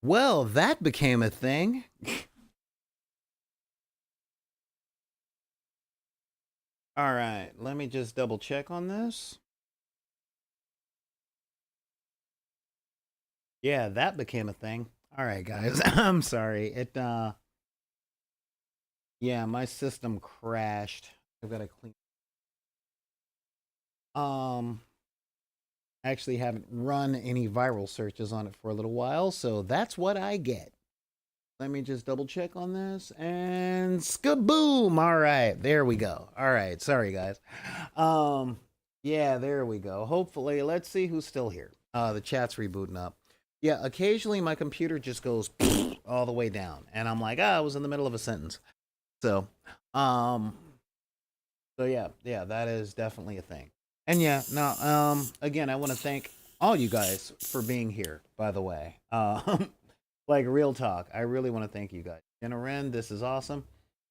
Well, that became a thing. All right, let me just double check on this. Yeah, that became a thing. All right, guys. I'm sorry. Yeah, my system crashed. I've got to clean. Um I actually haven't run any viral searches on it for a little while, so that's what I get. Let me just double check on this and skaboom. All right, there we go. All right, sorry guys. Um yeah, there we go. Hopefully, let's see who's still here. The chat's rebooting up. Yeah, occasionally my computer just goes all the way down and I'm like, "Ah, I was in the middle of a sentence." So, um yeah, that is definitely a thing. And yeah, now again, I want to thank all you guys for being here, by the way. Like real talk. I really want to thank you guys. Jenna Wren, this is awesome.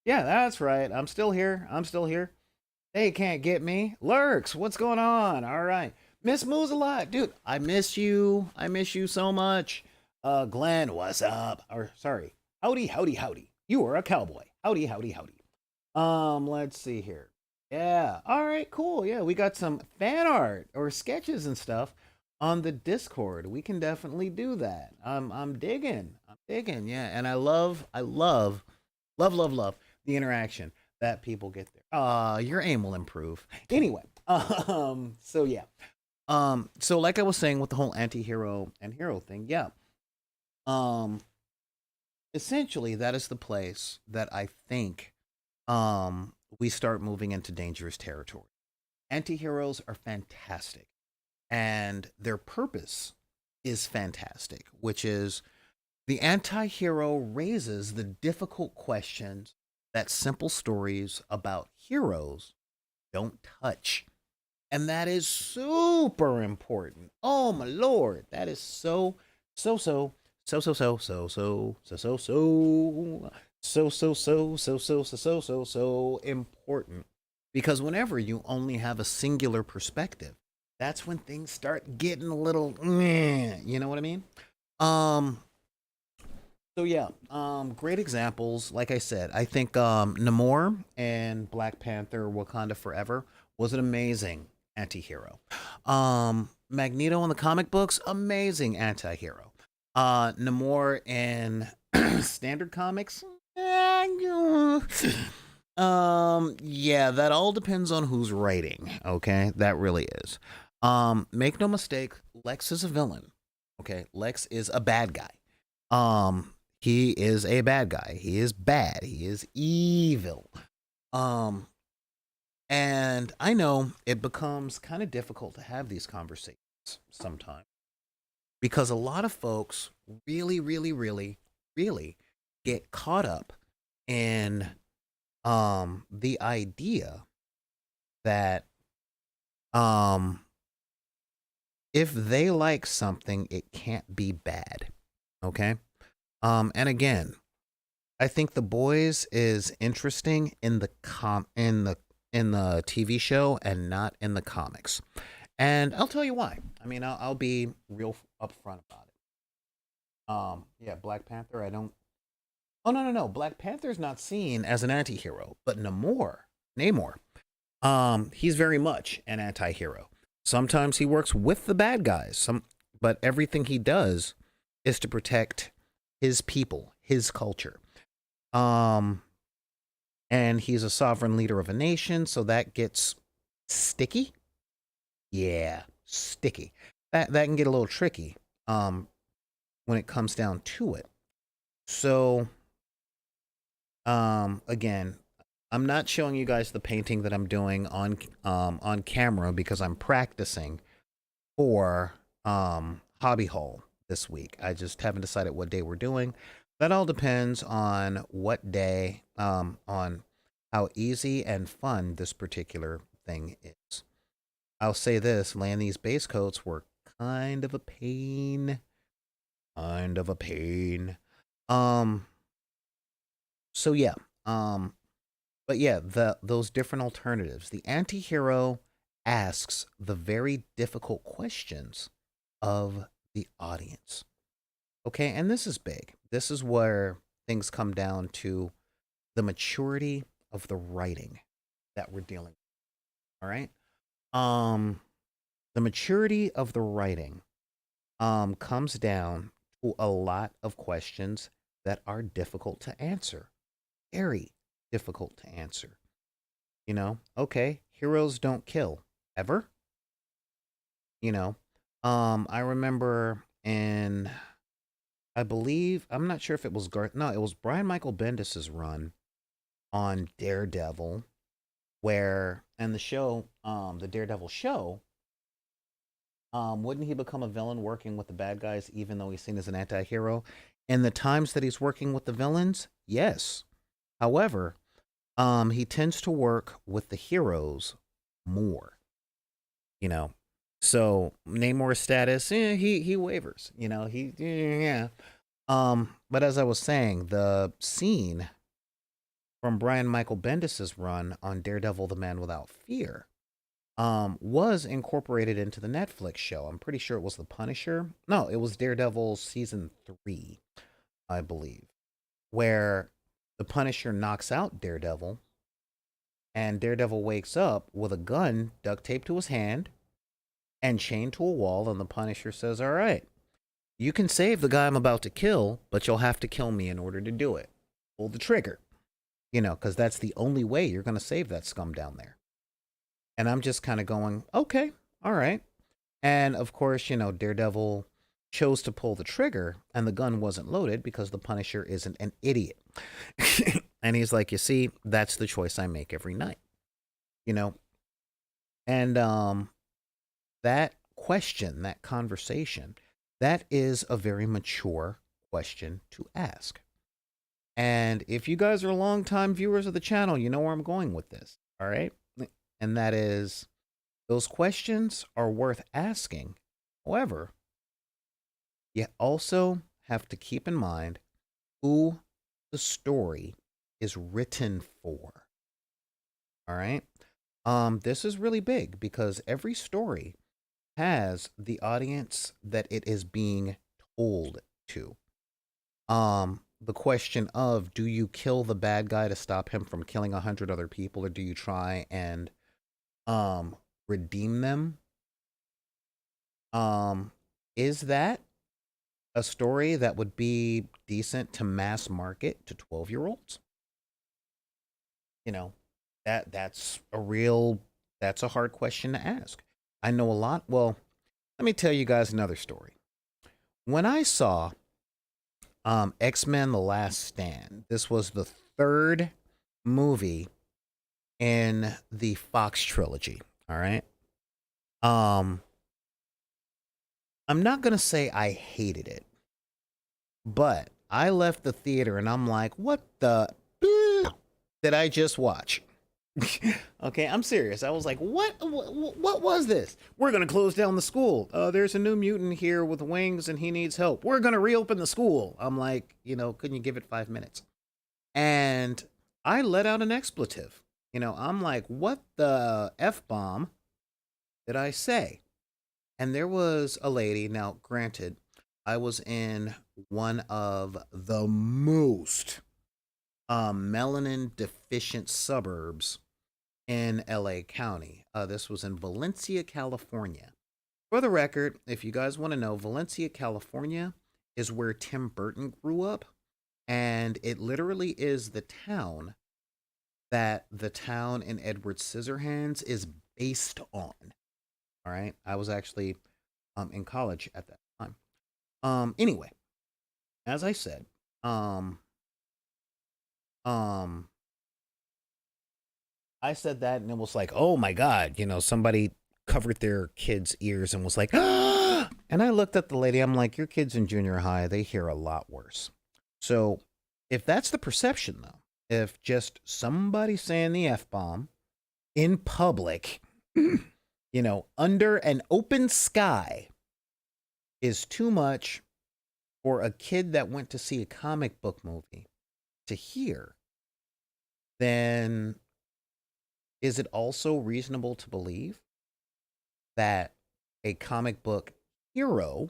Yeah, that's right. I'm still here. I'm still here. They can't get me. Lurks, what's going on? All right. Miss Moves a lot. Dude, I miss you. I miss you so much. Glenn, what's up? Or sorry. Howdy, howdy, howdy. You are a cowboy. Howdy, howdy, howdy. Let's see here. Yeah. All right, cool. Yeah, we got some fan art or sketches and stuff on the Discord. We can definitely do that. I'm digging. I'm digging. Yeah, and I love the interaction that people get there. Your aim will improve. Anyway, so yeah. So like I was saying with the whole anti-hero and hero thing, yeah. Um, essentially that is the place that I think we start moving into dangerous territory. Antiheroes are fantastic, and their purpose is fantastic, which is the anti-hero raises the difficult questions that simple stories about heroes don't touch. And that is super important. Oh my lord, that is so so so so so so so so so so important. Because whenever you only have a singular perspective, that's when things start getting a little you know what I mean? Um so yeah, great examples. Like I said, I think Namor and Black Panther Wakanda Forever was an amazing anti-hero. Magneto in the comic books, amazing anti-hero. Namor in standard comics, yeah, that all depends on who's writing, okay? That really is. Make no mistake, Lex is a villain. Okay, Lex is a bad guy. He is a bad guy. He is bad. He is evil. Um, and I know it becomes kind of difficult to have these conversations sometimes because a lot of folks really get caught up in the idea that um if they like something, it can't be bad. Okay? And again, I think The Boys is interesting in the in the TV show and not in the comics. And I'll tell you why. I mean, I'll be real upfront about it. Yeah, Black Panther. I don't. Oh no. Black Panther's not seen as an anti-hero, but Namor, he's very much an anti-hero. Sometimes he works with the bad guys. But everything he does is to protect his people, his culture. Um, and he's a sovereign leader of a nation, so that gets sticky. Yeah, sticky. That can get a little tricky when it comes down to it. So again, I'm not showing you guys the painting that I'm doing on camera because I'm practicing for Hobby Hall this week. I just haven't decided what day we're doing. That all depends on what day, on how easy and fun this particular thing is. I'll say this, laying these base coats were kind of a pain. Kind of a pain. Um, so yeah. Um, but yeah, those different alternatives. The anti-hero asks the very difficult questions of the audience. Okay, and this is big. This is where things come down to the maturity of the writing that we're dealing with. All right. Um, the maturity of the writing comes down to a lot of questions that are difficult to answer. Very difficult to answer. Okay, heroes don't kill ever. You know, I remember in, I believe, I'm not sure if it was Garth. No, it was Brian Michael Bendis's run on Daredevil, where and the show, the Daredevil show, wouldn't he become a villain working with the bad guys, even though he's seen as an anti-hero? In the times that he's working with the villains, yes. However, he tends to work with the heroes more. You know, so Namor's status, he wavers. Yeah. But as I was saying, the scene from Brian Michael Bendis's run on Daredevil: The Man Without Fear was incorporated into the Netflix show. I'm pretty sure it was The Punisher. No, it was Daredevil season 3, I believe, where the Punisher knocks out Daredevil, and Daredevil wakes up with a gun duct taped to his hand and chained to a wall, and the Punisher says, "All right, you can save the guy I'm about to kill, but you'll have to kill me in order to do it. Pull the trigger." Because that's the only way you're going to save that scum down there. And I'm just kind of going, okay, all right. And of course, Daredevil chose to pull the trigger and the gun wasn't loaded because the Punisher isn't an idiot. And he's like, you see, that's the choice I make every night, you know? And that question, that conversation, that is a very mature question to ask. And if you guys are longtime viewers of the channel, you know where I'm going with this, all right? And that is, those questions are worth asking. However, you also have to keep in mind who the story is written for. All right? This is really big because every story has the audience that it is being told to. The question of, do you kill the bad guy to stop him from killing 100 other people, or do you try and redeem them? Is that a story that would be decent to mass market to 12-year-olds? You know, that's a hard question to ask. I know a lot. Well, let me tell you guys another story. When I saw X-Men: The Last Stand, this was the third movie in the Fox trilogy, all right? I'm not going to say I hated it, but I left the theater and I'm like, what the did I just watch? Okay, I'm serious. I was like, what was this? We're going to close down the school. There's a new mutant here with wings and he needs help. We're going to reopen the school. I'm like, couldn't you give it 5 minutes? And I let out an expletive. I'm like, what the F-bomb did I say? And there was a lady. Now, granted, I was in one of the most melanin deficient suburbs in LA County. This was in Valencia, California. For the record, if you guys want to know, Valencia, California is where Tim Burton grew up. And it literally is the town that the town in Edward Scissorhands is based on. All right. I was actually in college at that time. Anyway, as I said, I said that and it was like, oh my God, somebody covered their kids' ears and was like, ah! And I looked at the lady, I'm like, your kids in junior high, they hear a lot worse. So if that's the perception though, if just somebody saying the F-bomb in public, under an open sky is too much for a kid that went to see a comic book movie to hear, then is it also reasonable to believe that a comic book hero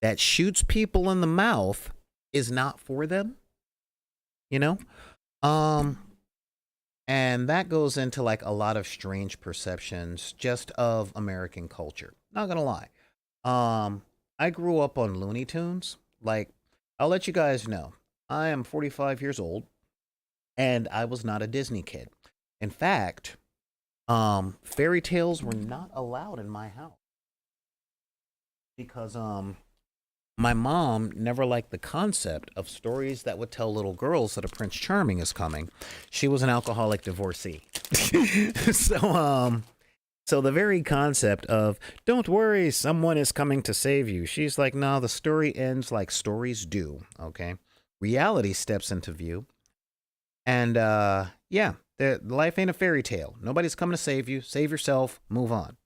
that shoots people in the mouth is not for them, you know? Um, and that goes into like a lot of strange perceptions just of American culture. Not gonna lie. Um, I grew up on Looney Tunes. Like, I'll let you guys know. I am 45 years old and I was not a Disney kid. In fact, fairy tales were not allowed in my house because my mom never liked the concept of stories that would tell little girls that a Prince Charming is coming. She was an alcoholic divorcee. so so the very concept of don't worry, someone is coming to save you. She's like, no, the story ends like stories do, okay? Reality steps into view. And yeah, life ain't a fairy tale. Nobody's coming to save you. Save yourself, move on.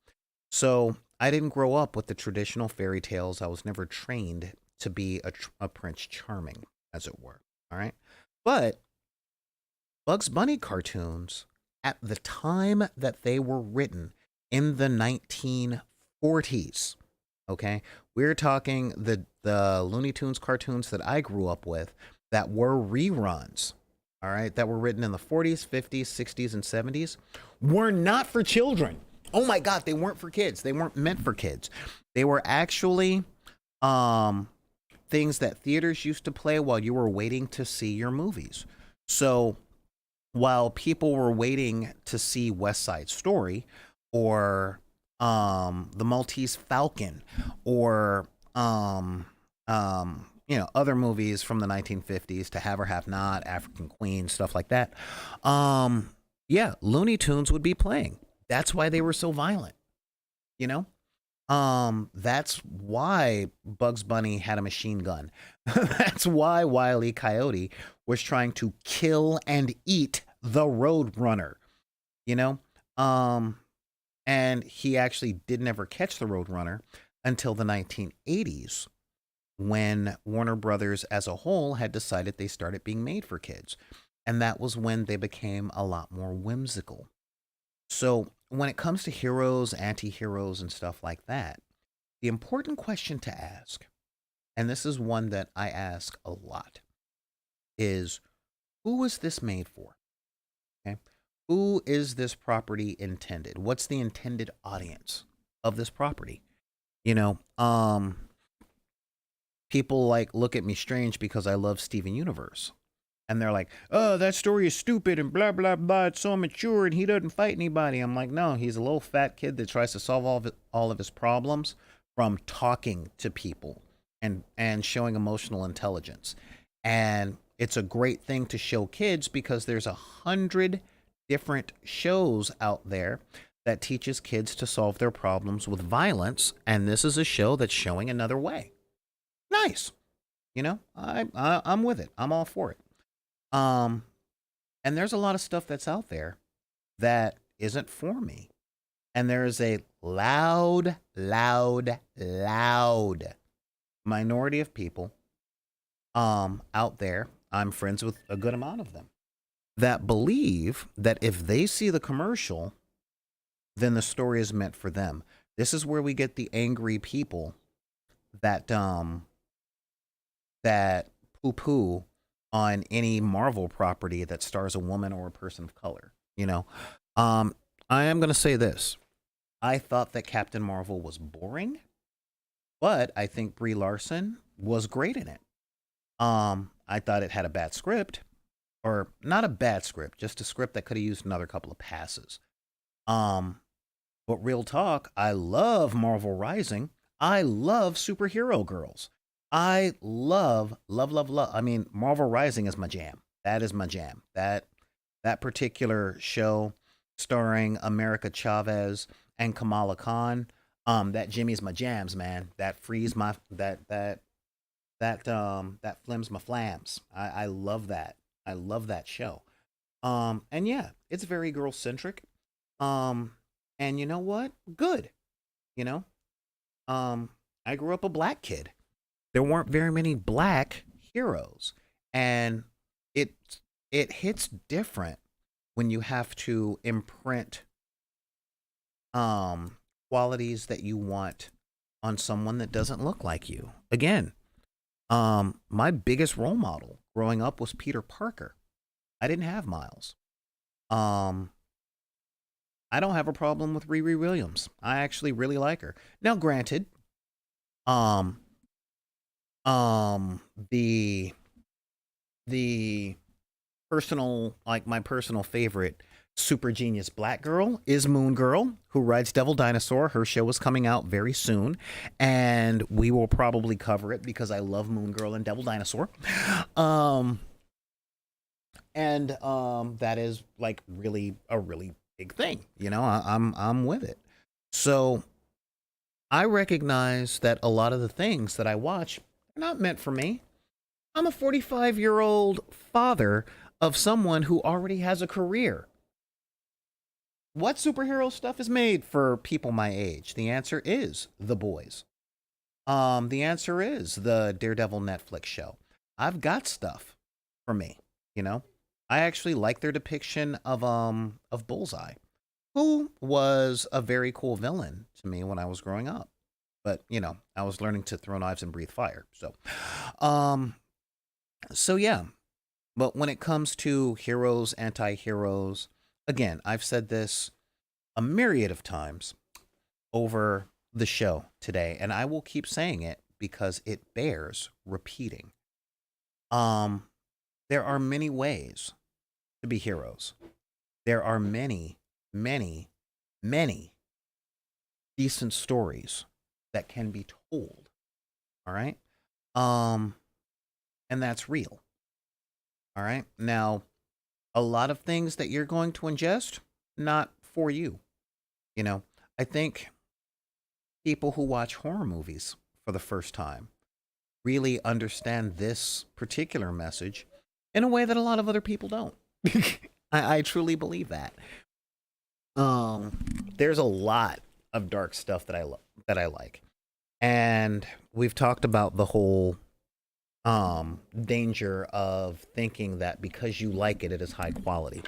So I didn't grow up with the traditional fairy tales. I was never trained to be a Prince Charming, as it were. All right. But Bugs Bunny cartoons, at the time that they were written in the 1940s, okay, we're talking the Looney Tunes cartoons that I grew up with that were reruns, all right, that were written in the 40s, 50s, 60s, and 70s, were not for children. Oh my God, they weren't for kids. They weren't meant for kids. They were actually things that theaters used to play while you were waiting to see your movies. So while people were waiting to see West Side Story or The Maltese Falcon or other movies from the 1950s, To Have or Have Not, African Queen, stuff like that. Yeah, Looney Tunes would be playing. That's why they were so violent, you know? That's why Bugs Bunny had a machine gun. That's why Wile E. Coyote was trying to kill and eat the Roadrunner, you know? And he actually did never catch the Roadrunner until the 1980s when Warner Brothers as a whole had decided they started being made for kids. And that was when they became a lot more whimsical. So when it comes to heroes, anti-heroes, and stuff like that, the important question to ask, and this is one that I ask a lot, is who was this made for? Okay. Who is this property intended? What's the intended audience of this property? You know, people like look at me strange because I love Steven Universe. And they're like, oh, that story is stupid and blah, blah, blah. It's so immature and he doesn't fight anybody. I'm like, no, he's a little fat kid that tries to solve all of his problems from talking to people and showing emotional intelligence. And it's a great thing to show kids because there's 100 different shows out there that teaches kids to solve their problems with violence. And this is a show that's showing another way. Nice. You know, I'm with it. I'm all for it. And there's a lot of stuff that's out there that isn't for me. And there is a loud minority of people out there. I'm friends with a good amount of them that believe that if they see the commercial, then the story is meant for them. This is where we get the angry people that that poo-poo on any Marvel property that stars a woman or a person of color. You know, I am going to say this. I thought that Captain Marvel was boring, but I think Brie Larson was great in it. I thought it had a bad script, or not a bad script, just a script that could have used another couple of passes. But real talk, I love Marvel Rising. I love superhero girls. I love. I mean, Marvel Rising is my jam. That is my jam. That particular show starring America Chavez and Kamala Khan. That Jimmy's my jams, man. That frees my that flims my flams. I love that. I love that show. And yeah, it's very girl centric. And you know what? Good. You know, I grew up a black kid. There weren't very many black heroes, and it it hits different when you have to imprint qualities that you want on someone that doesn't look like you. Again, my biggest role model growing up was Peter Parker. I didn't have Miles. Um, I don't have a problem with Riri Williams. I actually really like her. Now, granted, um, um, the the personal, like my personal favorite super genius black girl is Moon Girl, who rides Devil Dinosaur. Her show is coming out very soon, and we will probably cover it because I love Moon Girl and Devil Dinosaur. Um, and that is like really a really big thing. I'm with it. So I recognize that a lot of the things that I watch are not meant for me. I'm a 45-year-old father of someone who already has a career. What superhero stuff is made for people my age? The answer is The Boys. The answer is the Daredevil Netflix show. I've got stuff for me, you know. I actually like their depiction of Bullseye, who was a very cool villain to me when I was growing up. But, I was learning to throw knives and breathe fire. Um so yeah, but when it comes to heroes, anti-heroes, again, I've said this a myriad of times over the show today, and I will keep saying it because it bears repeating. Um, there are many ways to be heroes. There are many, many, many decent stories that can be told. All right. Um, and that's real. All right. Now, a lot of things that you're going to ingest, not for you. You know, I think people who watch horror movies for the first time really understand this particular message in a way that a lot of other people don't. I truly believe that. There's a lot of dark stuff that I like, and we've talked about the whole danger of thinking that because you like it, it is high quality.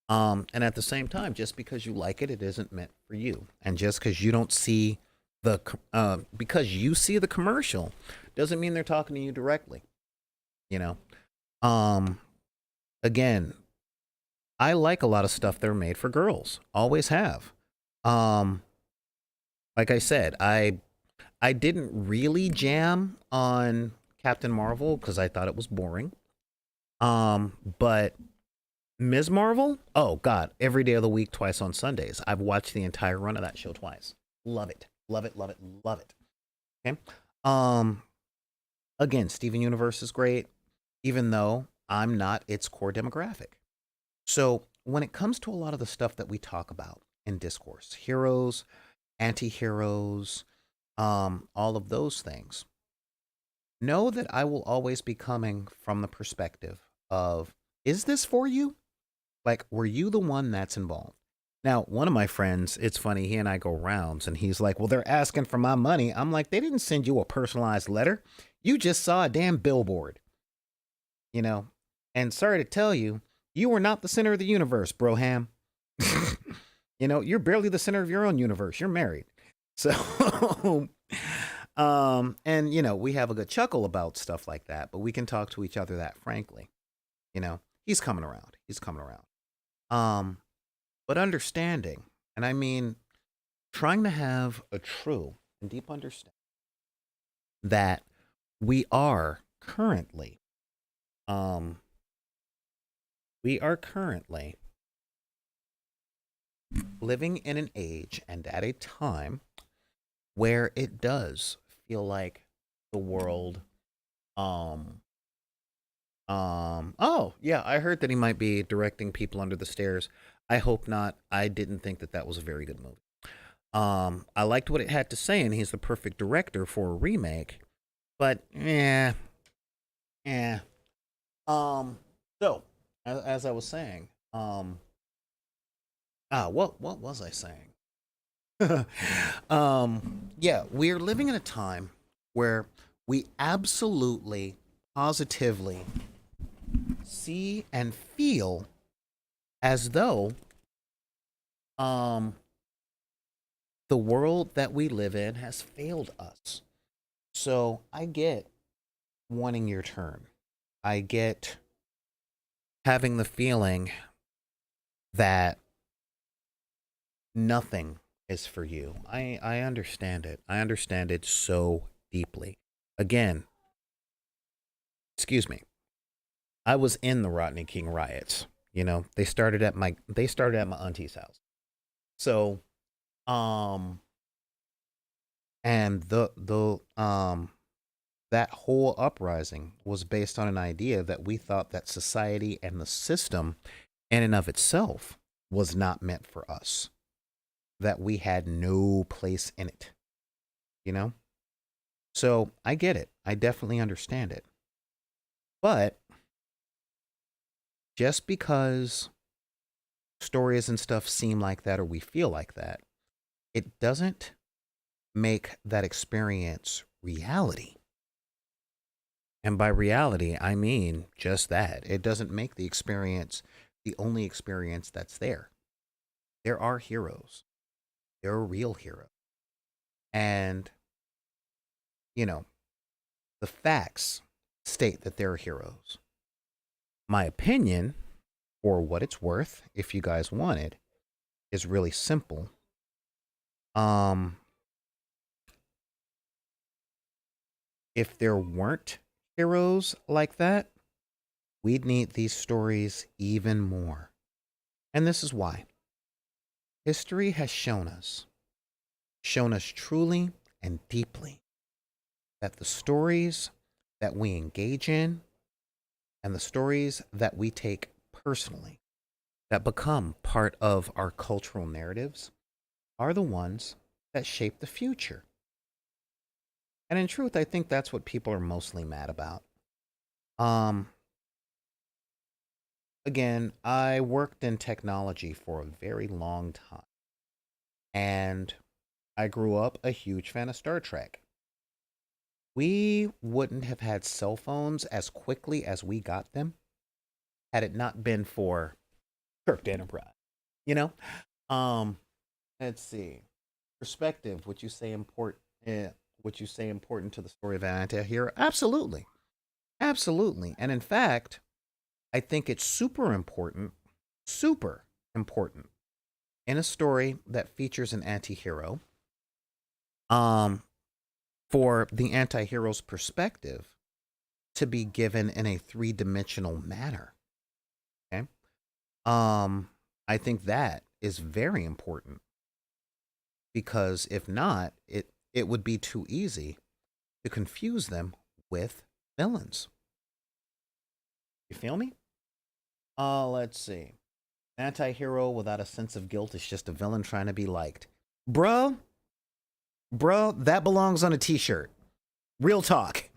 And at the same time, just because you like it, it isn't meant for you. And just because you don't see because you see the commercial, doesn't mean they're talking to you directly. You know. Um, Again, I like a lot of stuff that are made for girls. Always have. Um, like I said, I didn't really jam on Captain Marvel because I thought it was boring. But Ms. Marvel, oh God, every day of the week, twice on Sundays. I've watched the entire run of that show twice. Love it, love it, love it, love it. Okay. Um, Again, Steven Universe is great, even though I'm not its core demographic. So when it comes to a lot of the stuff that we talk about in discourse, heroes, anti-heroes, all of those things, know that I will always be coming from the perspective of, is this for you? Like, were you the one that's involved? Now, one of my friends, it's funny, he and I go rounds, and he's like, well, they're asking for my money. I'm like, they didn't send you a personalized letter. You just saw a damn billboard, you know? And sorry to tell you, you are not the center of the universe, Broham. You're barely the center of your own universe. You're married. So, and, we have a good chuckle about stuff like that, but we can talk to each other that frankly. He's coming around. He's coming around. Um, but understanding, and I mean, trying to have a true and deep understanding that we are currently, um, we are currently living in an age and at a time where it does feel like the world, um, oh, yeah, I heard that he might be directing People Under the Stairs. I hope not. I didn't think that that was a very good movie. I liked what it had to say, and he's the perfect director for a remake. But yeah, yeah. So as I was saying, what was I saying? Yeah, we're living in a time where we absolutely, positively see and feel as though um the world that we live in has failed us. So I get wanting your turn. I get having the feeling that nothing is for you. I understand it. I understand it so deeply. Again, excuse me. I was in the Rodney King riots. You know, they started at my auntie's house. So, um and the that whole uprising was based on an idea that we thought that society and the system in and of itself was not meant for us, that we had no place in it, you know? So I get it. I definitely understand it. But just because stories and stuff seem like that or we feel like that, it doesn't make that experience reality. And by reality, I mean just that. It doesn't make the experience the only experience that's there. There are heroes, there are real heroes. And, you know, the facts state that there are heroes. My opinion, for what it's worth, if you guys want it, is really simple. Um, if there weren't heroes like that, we'd need these stories even more. And this is why. History has shown us truly and deeply that the stories that we engage in and the stories that we take personally, that become part of our cultural narratives, are the ones that shape the future. And in truth, I think that's what people are mostly mad about. Um, Again, I worked in technology for a very long time, and I grew up a huge fan of Star Trek. We wouldn't have had cell phones as quickly as we got them had it not been for Kirk Enterprise. You know, um, let's see. Perspective. Would you say important? Would you say important to the story of an antihero? Absolutely, absolutely. And in fact, I think it's super important in a story that features an antihero. Um, for the antihero's perspective to be given in a three-dimensional manner. Okay. Um, I think that is very important because if not, it would be too easy to confuse them with villains. You feel me? Let's see. Anti-hero without a sense of guilt is just a villain trying to be liked. Bro, bro, that belongs on a t-shirt. Real talk.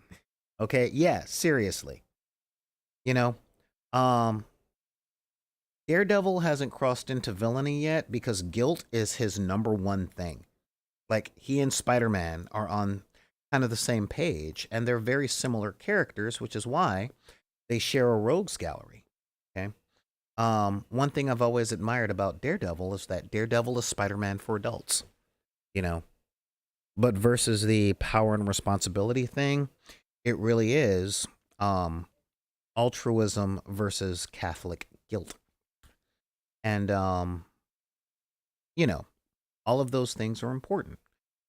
Okay? Yeah, seriously. You know, um Daredevil hasn't crossed into villainy yet because guilt is his number one thing. Like he and Spider-Man are on kind of the same page and they're very similar characters, which is why they share a rogues gallery. Okay? One thing I've always admired about Daredevil is that Daredevil is Spider-Man for adults, you know. But versus the power and responsibility thing, it really is altruism versus Catholic guilt. And you know, all of those things are important.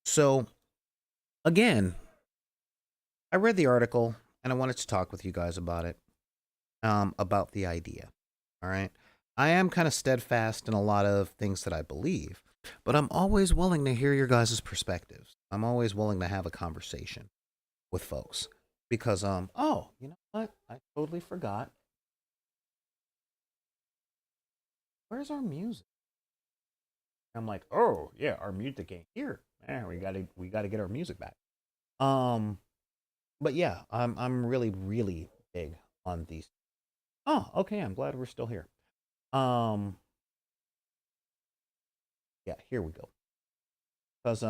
So again, I read the article and I wanted to talk with you guys about the idea. All right. I am kind of steadfast in a lot of things that I believe, but I'm always willing to hear your guys' perspectives. I'm always willing to have a conversation with folks because oh, you know what? I totally forgot. Where's our music? I'm like, "Oh, yeah, our music ain't here. Man, we got to get our music back." Um but yeah, I'm really big on these. Oh, okay, I'm glad we're still here. Um yeah, here we go. Cuz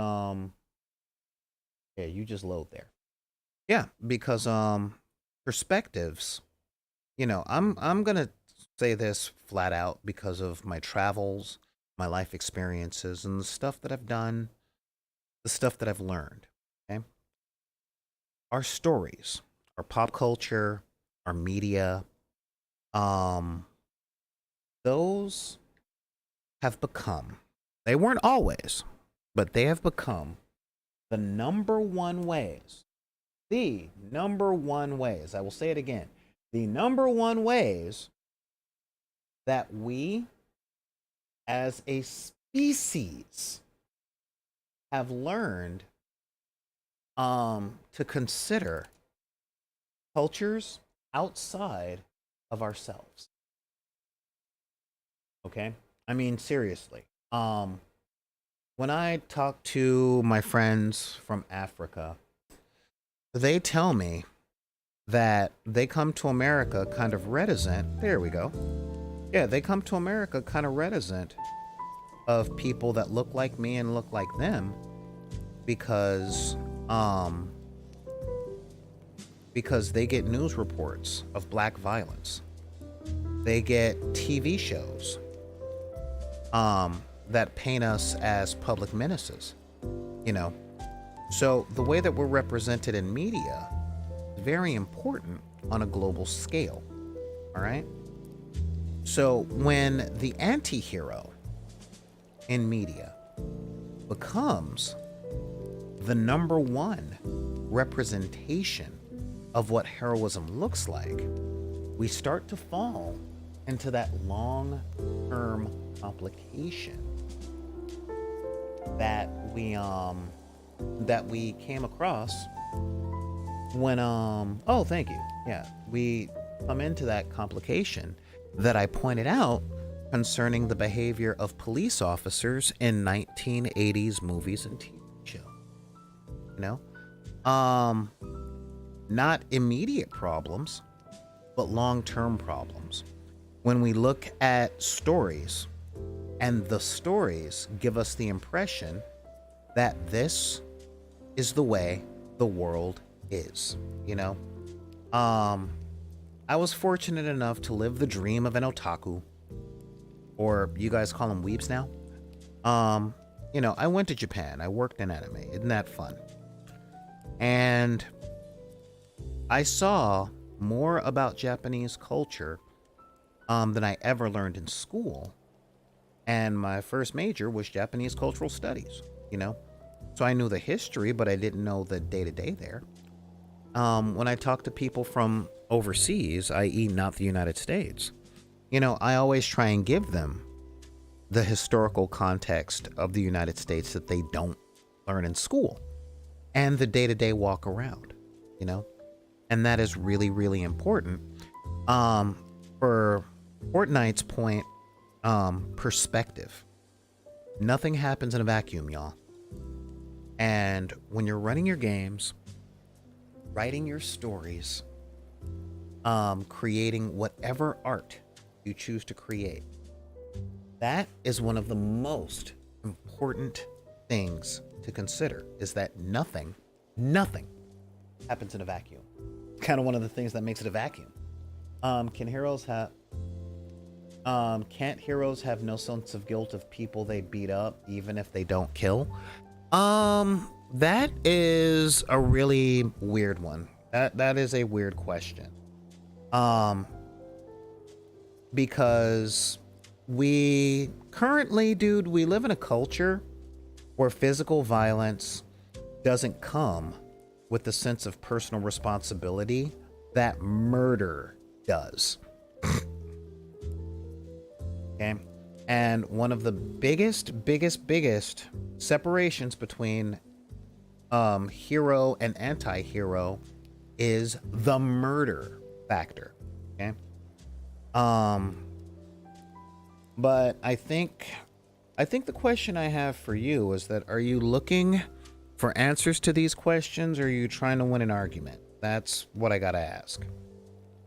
yeah, you just load there. Yeah, because perspectives, you know, I'm going to say this flat out because of my travels, my life experiences and the stuff that I've done. the stuff that I've learned. Okay. Our stories, our pop culture, our media, um, those have become, they weren't always, but they have become the number one ways, the number one ways, I will say it again, the number one ways that we as a species have learned to consider cultures outside of ourselves. Okay? I mean, seriously. When I talk to my friends from Africa, they tell me that they come to America kind of reticent. There we go. Yeah, they come to America kind of reticent of people that look like me and look like them because they get news reports of black violence. They get TV shows that paint us as public menaces, you know. So the way that we're represented in media is very important on a global scale. All right. So when the anti-hero in media becomes the number one representation of what heroism looks like, we start to fall into that long-term complication that we came across when oh, thank you. Yeah, we come into that complication that I pointed out concerning the behavior of police officers in 1980s movies and TV shows. You know, not immediate problems, but long-term problems. When we look at stories, and the stories give us the impression that this is the way the world is, you know. I was fortunate enough to live the dream of an otaku, or you guys call them weebs now. You know, I went to Japan. I worked in anime. Isn't that fun? And I saw more about Japanese culture than I ever learned in school. And my first major was Japanese cultural studies, you know. So I knew the history, but I didn't know the day-to-day there. When I talk to people from overseas, i.e. not the United States, you know, I always try and give them the historical context of the United States that they don't learn in school and the day-to-day walk around, you know. And that is really, really important. For Fortnite's point, perspective. Nothing happens in a vacuum, y'all. And when you're running your games, writing your stories, creating whatever art you choose to create, that is one of the most important things to consider, is that nothing happens in a vacuum. Kind of one of the things that makes it a vacuum. Can't heroes have no sense of guilt of people they beat up even if they don't kill? That is a really weird one. That is a weird question. Because we currently, dude, we live in a culture where physical violence doesn't come with the sense of personal responsibility that murder does. Okay. And one of the biggest separations between hero and anti-hero is the murder factor. Okay. But I think the question I have for you is that, are you looking for answers to these questions, or are you trying to win an argument? That's what I gotta ask.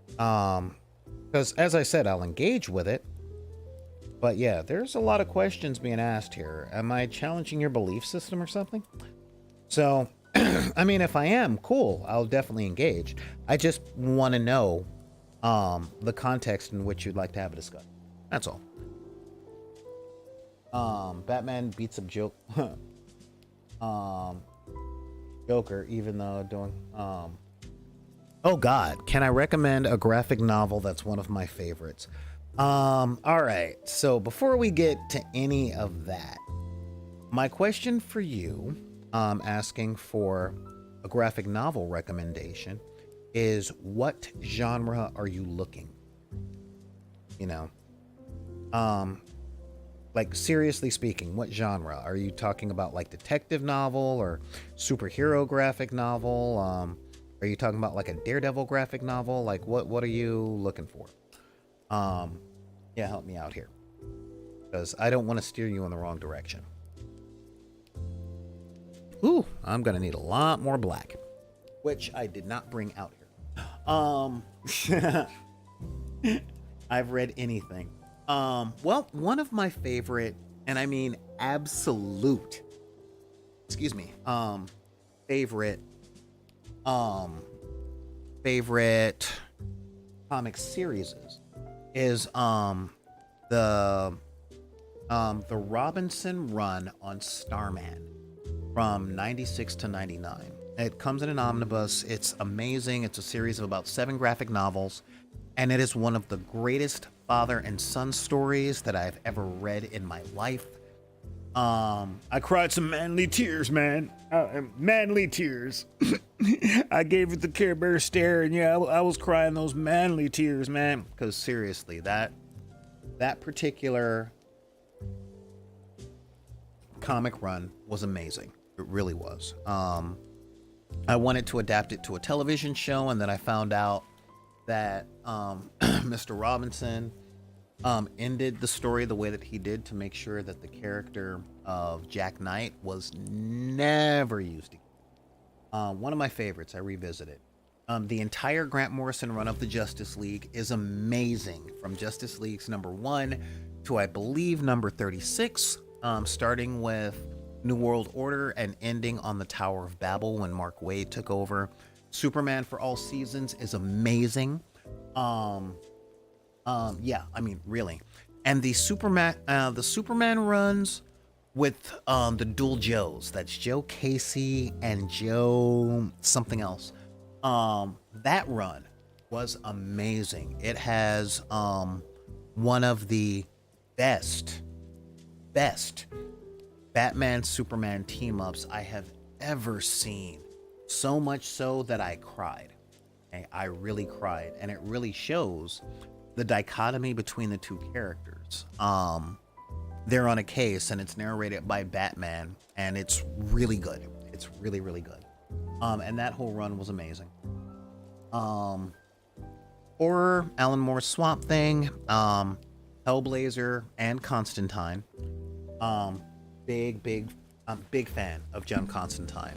Because as I said, I'll engage with it. But yeah, there's a lot of questions being asked here. Am I challenging your belief system or something? So, I mean, if I am, cool, I'll definitely engage. I just want to know the context in which you'd like to have a discussion. That's all. Batman beats up Joe. Um, Joker, even though doing oh God, can I recommend a graphic novel that's one of my favorites? All right. So before we get to any of that, my question for you, asking for a graphic novel recommendation, is what genre are you looking? You know, um, like seriously speaking, what genre are you talking about? Like detective novel or superhero graphic novel? Are you talking about like a Daredevil graphic novel? Like what are you looking for? Um, yeah, help me out here because I don't want to steer you in the wrong direction. Ooh, I'm gonna need a lot more black, which I did not bring out here. I've read anything. Well, one of my favorite, and I mean absolute, excuse me, favorite, um, favorite comic series is the the Robinson run on Starman from 96 to 99. It comes in an omnibus. It's amazing. It's a series of about 7 graphic novels, and it is one of the greatest father and son stories that I've ever read in my life. I cried some manly tears, man. Manly tears. I gave it the Care Bear stare, and yeah, I was crying those manly tears, man. Because seriously, that particular comic run was amazing. It really was. I wanted to adapt it to a television show, and then I found out that Mr. Robinson ended the story the way that he did to make sure that the character of Jack Knight was never used again. One of my favorites. I revisited. The entire Grant Morrison run of the Justice League is amazing, from Justice League's number 1 to I believe number 36, starting with New World Order and ending on the Tower of Babel when Mark Waid took over. Superman for all seasons is amazing. Yeah, I mean, really. And the Superman runs with the dual Joes. That's Joe Casey and Joe something else. That run was amazing. It has one of the best Batman Superman team ups I have ever seen. So much so that I cried. I really cried, and it really shows the dichotomy between the two characters. They're on a case, and it's narrated by Batman, and it's really good. It's really, really good. And that whole run was amazing. Horror, Alan Moore's Swamp Thing, Hellblazer, and Constantine. Big fan of John Constantine.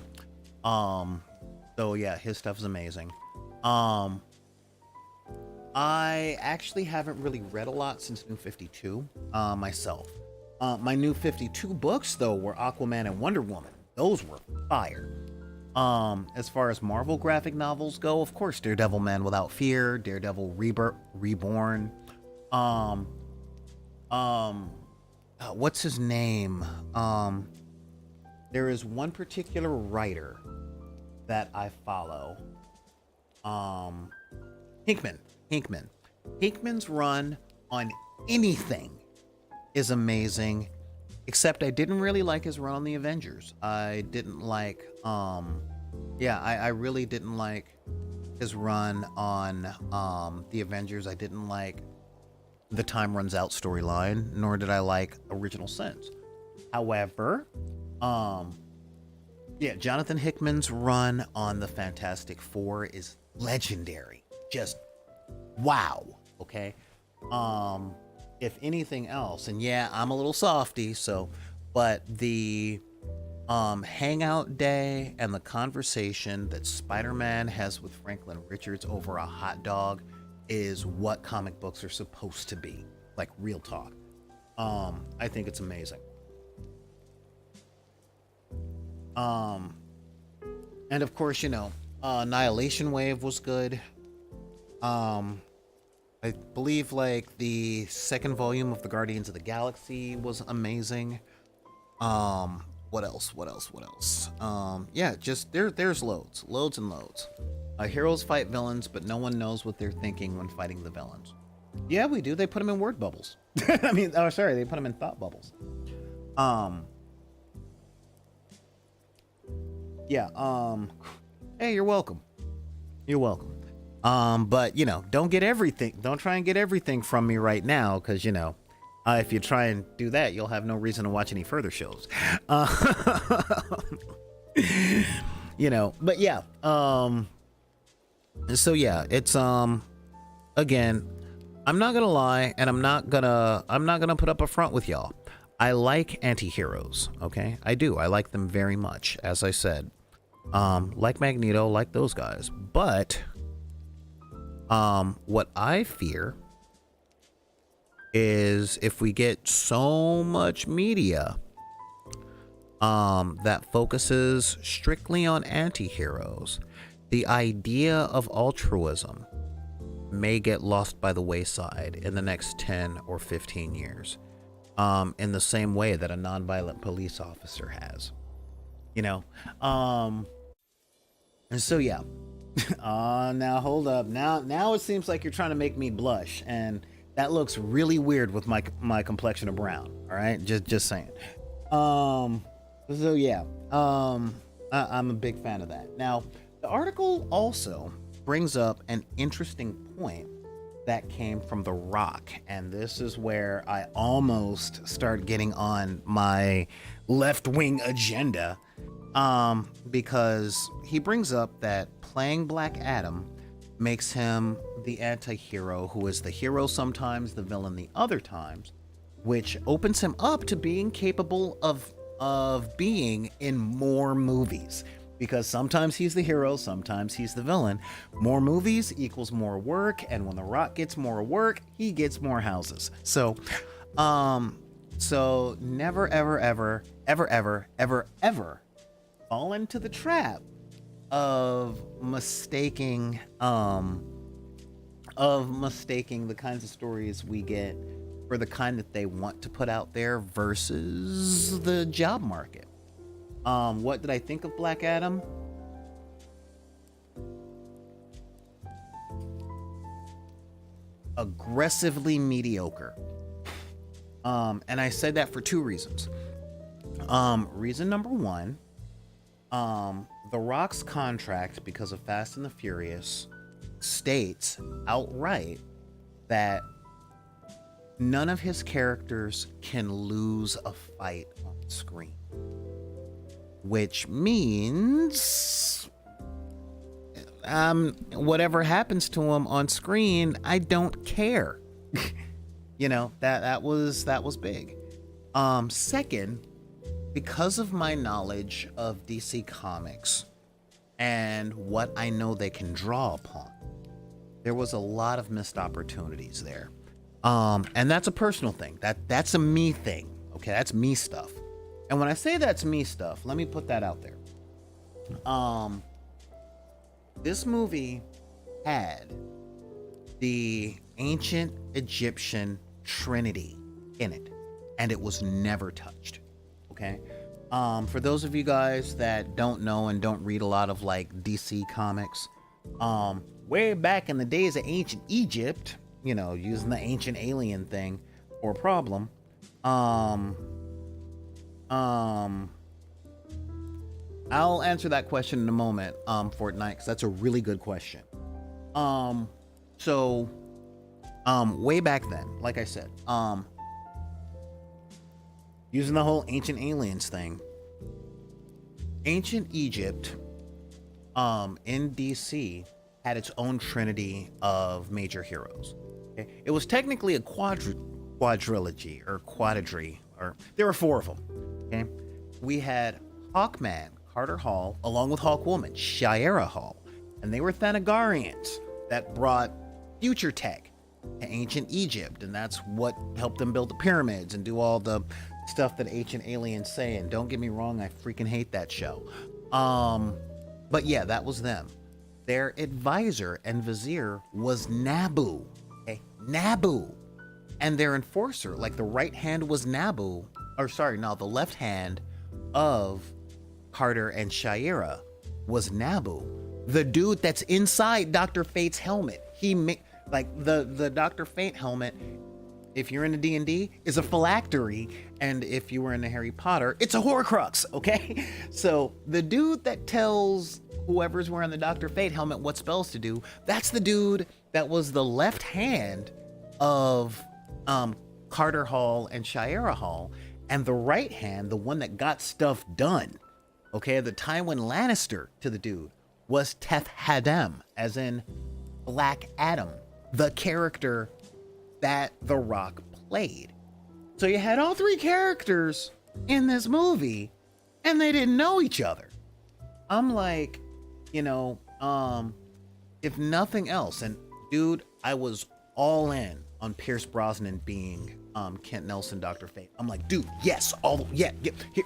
So yeah, his stuff is amazing. I actually haven't really read a lot since New 52 myself. My New 52 books though were Aquaman and Wonder Woman. Those were fire. As far as Marvel graphic novels go, of course, Daredevil Man Without Fear, Daredevil Reborn. What's his name? There is one particular writer that I follow. Hickman. Hickman's run on anything is amazing, except I didn't really like his run on the Avengers. I didn't like, I really didn't like his run on the Avengers. I didn't like the Time Runs Out storyline, nor did I like Original Sins. However, Jonathan Hickman's run on the Fantastic Four is legendary. Just wow. Okay. If anything else, and yeah, I'm a little softy, so, but the hangout day and the conversation that Spider-Man has with Franklin Richards over a hot dog is what comic books are supposed to be. Like, real talk. I think it's amazing. And of course, Annihilation Wave was good. I believe like the second volume of the Guardians of the Galaxy was amazing. What else? What else? What else? Yeah, just there's loads and loads. Heroes fight villains, but no one knows what they're thinking when fighting the villains. Yeah, we do. They put them in word bubbles. I mean, oh, sorry, they put them in thought bubbles. Yeah. Hey, you're welcome. You're welcome. But you know, don't get everything. Don't try and get everything from me right now, because you know, if you try and do that, you'll have no reason to watch any further shows. You know, but yeah. So yeah, it's again, I'm not gonna lie, and I'm not gonna put up a front with y'all. I like Antiheroes, okay? I do. I like them very much, as I said. Like Magneto, like those guys. But what I fear is if we get so much media that focuses strictly on anti-heroes, the idea of altruism may get lost by the wayside in the next 10 or 15 years, in the same way that a nonviolent police officer has, you know. And so yeah. Now hold up. Now it seems like you're trying to make me blush, and that looks really weird with my complexion of brown. All right, just saying. So yeah. I'm a big fan of that. Now, the article also brings up an interesting point that came from The Rock, and this is where I almost start getting on my left-wing agenda, because he brings up that playing Black Adam makes him the anti-hero who is the hero sometimes, the villain the other times, which opens him up to being capable of being in more movies. Because sometimes he's the hero, sometimes he's the villain. More movies equals more work, and when The Rock gets more work, he gets more houses. So never, ever fall into the trap of mistaking the kinds of stories we get for the kind that they want to put out there versus the job market. What did I think of Black Adam? Aggressively mediocre. And I said that for two reasons. Reason number one, The Rock's contract, because of Fast and the Furious, states outright that none of his characters can lose a fight on screen. Which means whatever happens to him on screen, I don't care. You know, that was big. Second, because of my knowledge of DC Comics and what I know they can draw upon, there was a lot of missed opportunities there. And that's a personal thing. That's a me thing. Okay, that's me stuff. And when I say that's me stuff, let me put that out there. This movie had the ancient Egyptian Trinity in it, and it was never touched. Okay? For those of you guys that don't know and don't read a lot of like DC comics, way back in the days of ancient Egypt, you know, using the ancient alien thing for a problem, I'll answer that question in a moment, Fortnite, because that's a really good question. So, way back then, like I said, using the whole ancient aliens thing, ancient Egypt, in DC, had its own trinity of major heroes. Okay? It was technically a quadrilogy, or quadrilogy, or there were four of them. Okay, we had Hawkman, Carter Hall, along with Hawkwoman, Shira Hall, and they were Thanagarians that brought future tech to ancient Egypt, and that's what helped them build the pyramids and do all the stuff that ancient aliens say. And don't get me wrong, I freaking hate that show. But yeah, that was them. Their advisor and vizier was Nabu. Okay, Nabu. And their enforcer, like the right hand was Nabu, or sorry, no, the left hand of Carter and Shayera was Nabu, the dude that's inside Dr. Fate's helmet. Like the Dr. Fate helmet, if you're in a D&D, is a phylactery, and if you were in a Harry Potter, it's a Horcrux, okay? So the dude that tells whoever's wearing the Dr. Fate helmet what spells to do, that's the dude that was the left hand of Carter Hall and Shayera Hall, and the right hand, the one that got stuff done, okay, the Tywin Lannister to the dude, was Teth Hadem, as in Black Adam, the character that The Rock played. So you had all three characters in this movie, and they didn't know each other. I'm like, you know, if nothing else, and dude, I was all in on Pierce Brosnan being Kent Nelson, Dr. Fate. I'm like, dude, yes, here,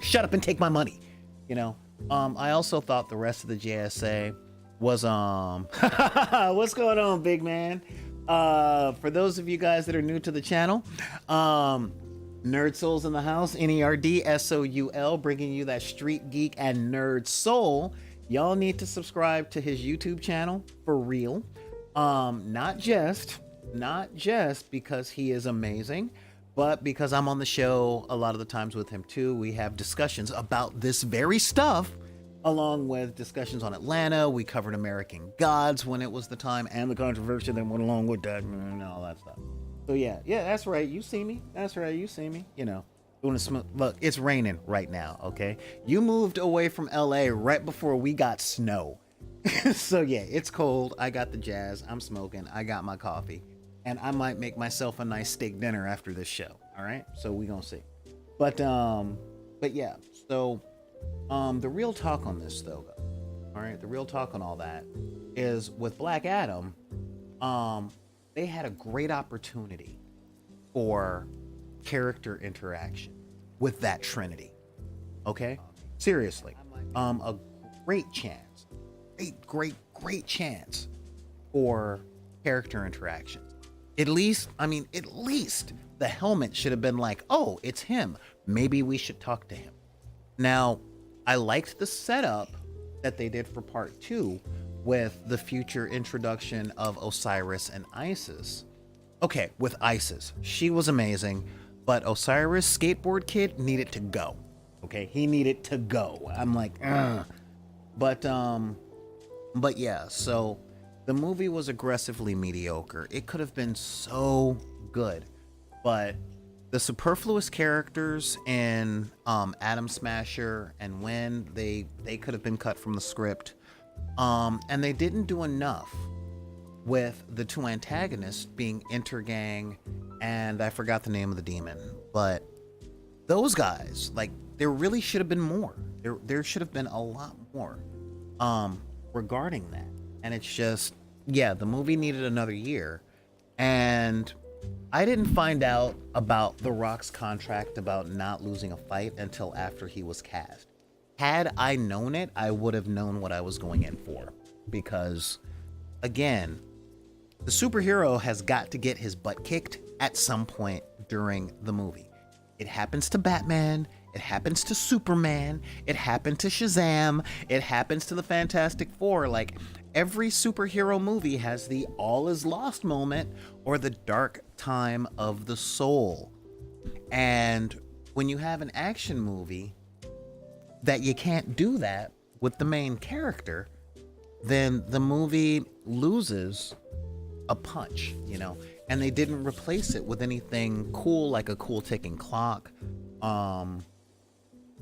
shut up and take my money, you know. I also thought the rest of the JSA was what's going on, big man? For those of you guys that are new to the channel, Nerd Souls in the house, NERDSOUL, bringing you that street geek and nerd soul. Y'all need to subscribe to his YouTube channel for real. Not just because he is amazing, but because I'm on the show a lot of the times with him too. We have discussions about this very stuff, along with discussions on Atlanta. We covered American Gods when it was the time, and the controversy that went along with that and all that stuff. So yeah, that's right. You see me. That's right. You see me. You know, doing a smoke. Look, it's raining right now. Okay, you moved away from LA right before we got snow. So yeah, it's cold. I got the jazz. I'm smoking. I got my coffee, and I might make myself a nice steak dinner after this show. All right. So we gonna see. But yeah. So the real talk on this though, all right, the real talk on all that is with Black Adam. They had a great opportunity for character interaction with that trinity. Okay, seriously, a great chance, great chance for character interactions. At least the helmet should have been like, oh, it's him. Maybe we should talk to him. Now, I liked the setup that they did for part 2 with the future introduction of Osiris and Isis. Okay, with Isis, she was amazing, but Osiris, skateboard kid, needed to go. Okay, he needed to go. I'm like, ugh. But yeah, so the movie was aggressively mediocre. It could have been so good, but the superfluous characters in Atom Smasher and Wynn, they could have been cut from the script. And they didn't do enough with the two antagonists being Intergang and I forgot the name of the demon. But those guys, like, there really should have been more. There should have been a lot more regarding that. And it's just, yeah, the movie needed another year. And I didn't find out about The Rock's contract about not losing a fight until after he was cast. Had I known it, I would have known what I was going in for. Because, again, the superhero has got to get his butt kicked at some point during the movie. It happens to Batman. It happens to Superman. It happened to Shazam. It happens to the Fantastic Four. Like, every superhero movie has the all is lost moment or the dark time of the soul. And when you have an action movie that you can't do that with the main character, then the movie loses a punch, you know? And they didn't replace it with anything cool like a cool ticking clock,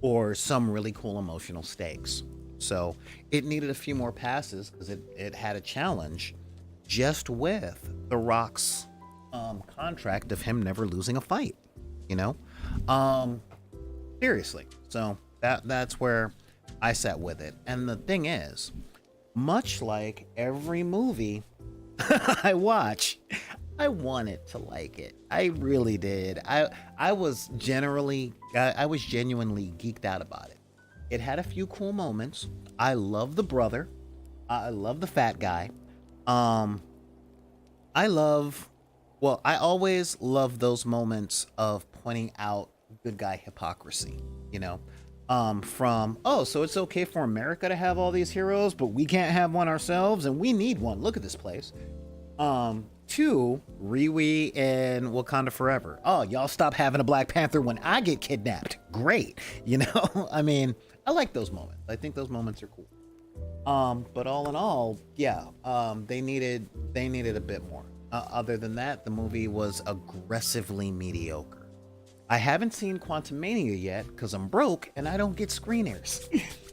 or some really cool emotional stakes. So it needed a few more passes because it had a challenge just with The Rock's contract of him never losing a fight, you know? Seriously. So that's where I sat with it. And the thing is, much like every movie I watch, I wanted to like it. I really did. I was genuinely geeked out about it. It had a few cool moments. I love the brother. I love the fat guy. I always love those moments of pointing out good guy hypocrisy, you know? From, oh, so it's okay for America to have all these heroes, but we can't have one ourselves, and we need one. Look at this place. To Riwi and Wakanda Forever. Oh, y'all stop having a Black Panther when I get kidnapped. Great. You know, I mean, I like those moments. I think those moments are cool. But all in all, yeah, they needed a bit more. Other than that, the movie was aggressively mediocre. I haven't seen Quantumania yet because I'm broke and I don't get screeners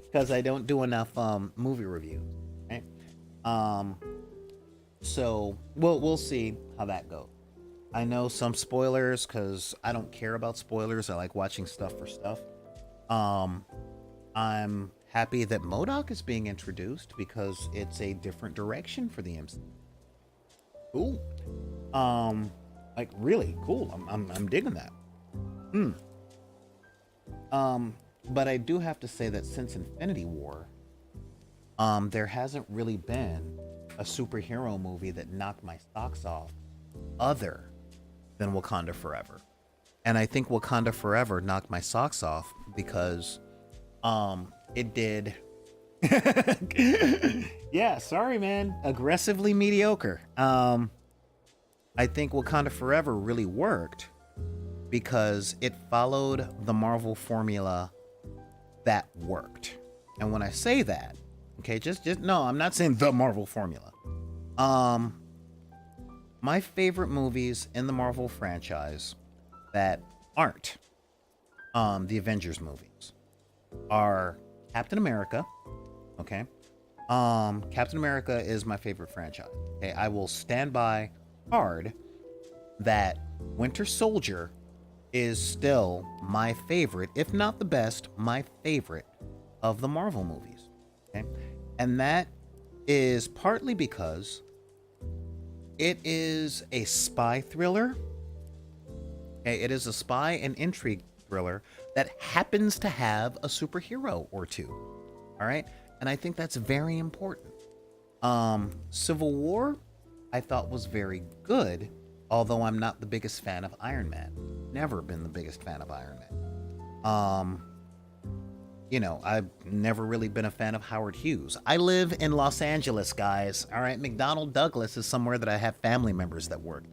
because I don't do enough movie reviews. Right? So we'll see how that goes. I know some spoilers because I don't care about spoilers. I like watching stuff for stuff. I'm happy that MODOK is being introduced because it's a different direction for the MCU. Cool. Like really cool. I'm digging that. But I do have to say that since Infinity War, there hasn't really been a superhero movie that knocked my socks off other than Wakanda Forever. And I think Wakanda Forever knocked my socks off because it did yeah, sorry man, aggressively mediocre. I think Wakanda Forever really worked because it followed the Marvel formula that worked. And when I say that, okay, just no, I'm not saying the Marvel formula. My favorite movies in the Marvel franchise that aren't the Avengers movies are Captain America, okay? Captain America is my favorite franchise. Okay, I will stand by hard that Winter Soldier is still my favorite, if not the best, my favorite of the Marvel movies. Okay? And that is partly because it is a spy thriller. Okay? It is a spy and intrigue thriller that happens to have a superhero or two. All right? And I think that's very important. Civil War, I thought was very good, although I'm not the biggest fan of Iron Man. Never been the biggest fan of Iron Man. You know, I've never really been a fan of Howard Hughes. I live in Los Angeles, guys. All right, McDonnell Douglas is somewhere that I have family members that work.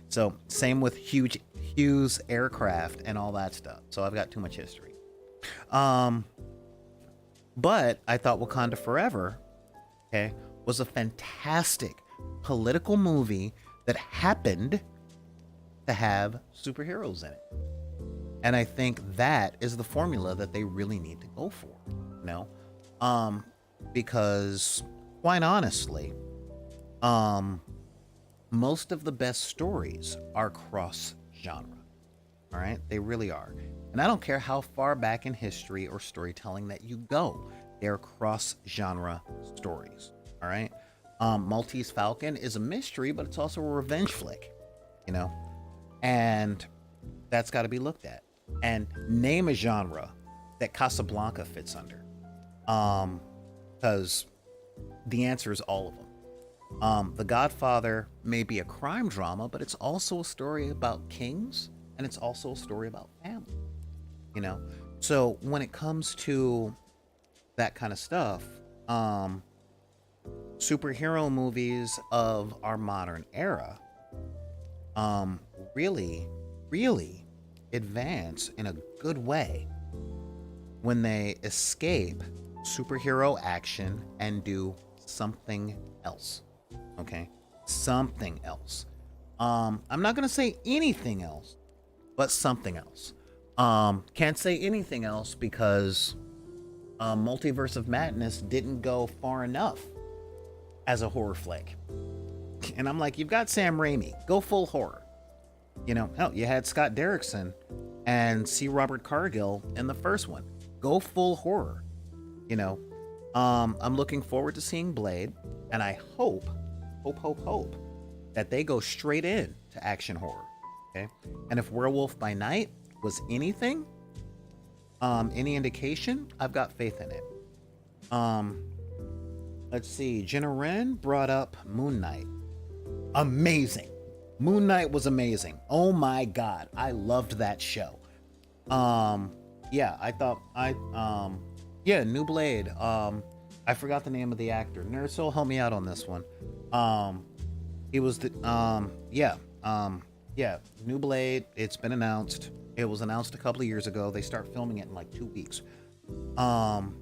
So same with Hughes Aircraft and all that stuff. So I've got too much history. But I thought Wakanda Forever, okay, was a fantastic political movie that happened to have superheroes in it. And I think that is the formula that they really need to go for, you know? Because quite honestly, most of the best stories are cross genre. All right? They really are. And I don't care how far back in history or storytelling that you go, they're cross genre stories. All right? Maltese Falcon is a mystery, but it's also a revenge flick, you know? And that's got to be looked at. And name a genre that Casablanca fits under. Because the answer is all of them. The Godfather may be a crime drama, but it's also a story about kings, and it's also a story about family, you know? So when it comes to that kind of stuff, superhero movies of our modern era really advance in a good way when they escape superhero action and do something else. Okay? Something else. I'm not gonna say anything else, but something else. Can't say anything else because Multiverse of Madness didn't go far enough as a horror flick. And I'm like, you've got Sam Raimi, go full horror. You know, hell, you had Scott Derrickson and C. Robert Cargill in the first one. Go full horror. You know, I'm looking forward to seeing Blade, and I hope that they go straight in to action horror. Okay, and if Werewolf by Night was anything, any indication, I've got faith in it. Let's see. Jenna Wren brought up Moon Knight. Amazing. Moon Knight was amazing. Oh my god, I loved that show. yeah, I thought yeah, New Blade. I forgot the name of the actor. Nerso, help me out on this one. Um, he was the yeah, New Blade. It's been announced. It was announced a couple of years ago. They start filming it in like 2 weeks. Um,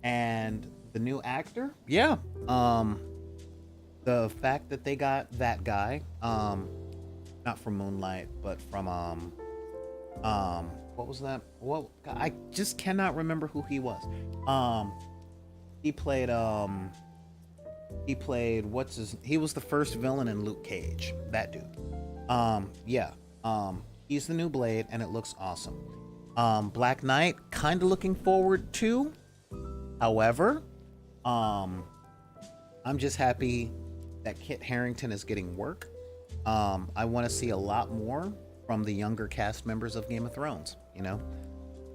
and the new actor, yeah. The fact that they got that guy, not from Moonlight, but from what was that? Well, I just cannot remember who he was. Um, he played what's his? He was the first villain in Luke Cage. That dude. Yeah. He's the new Blade, and it looks awesome. Black Knight, kind of looking forward to. However, I'm just happy that Kit Harington is getting work. I want to see a lot more from the younger cast members of Game of Thrones. You know,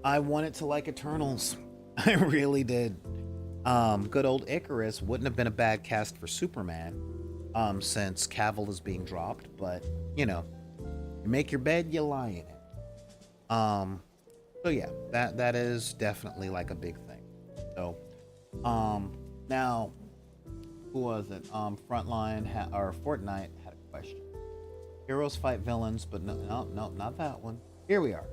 I wanted to like Eternals. I really did. Good old Icarus wouldn't have been a bad cast for Superman, since Cavill is being dropped. But you know, you make your bed, you lie in it. So yeah, that is definitely like a big thing. So, now, who was it? Frontline or Fortnite had a question. Heroes fight villains, but no, not that one. Here we are.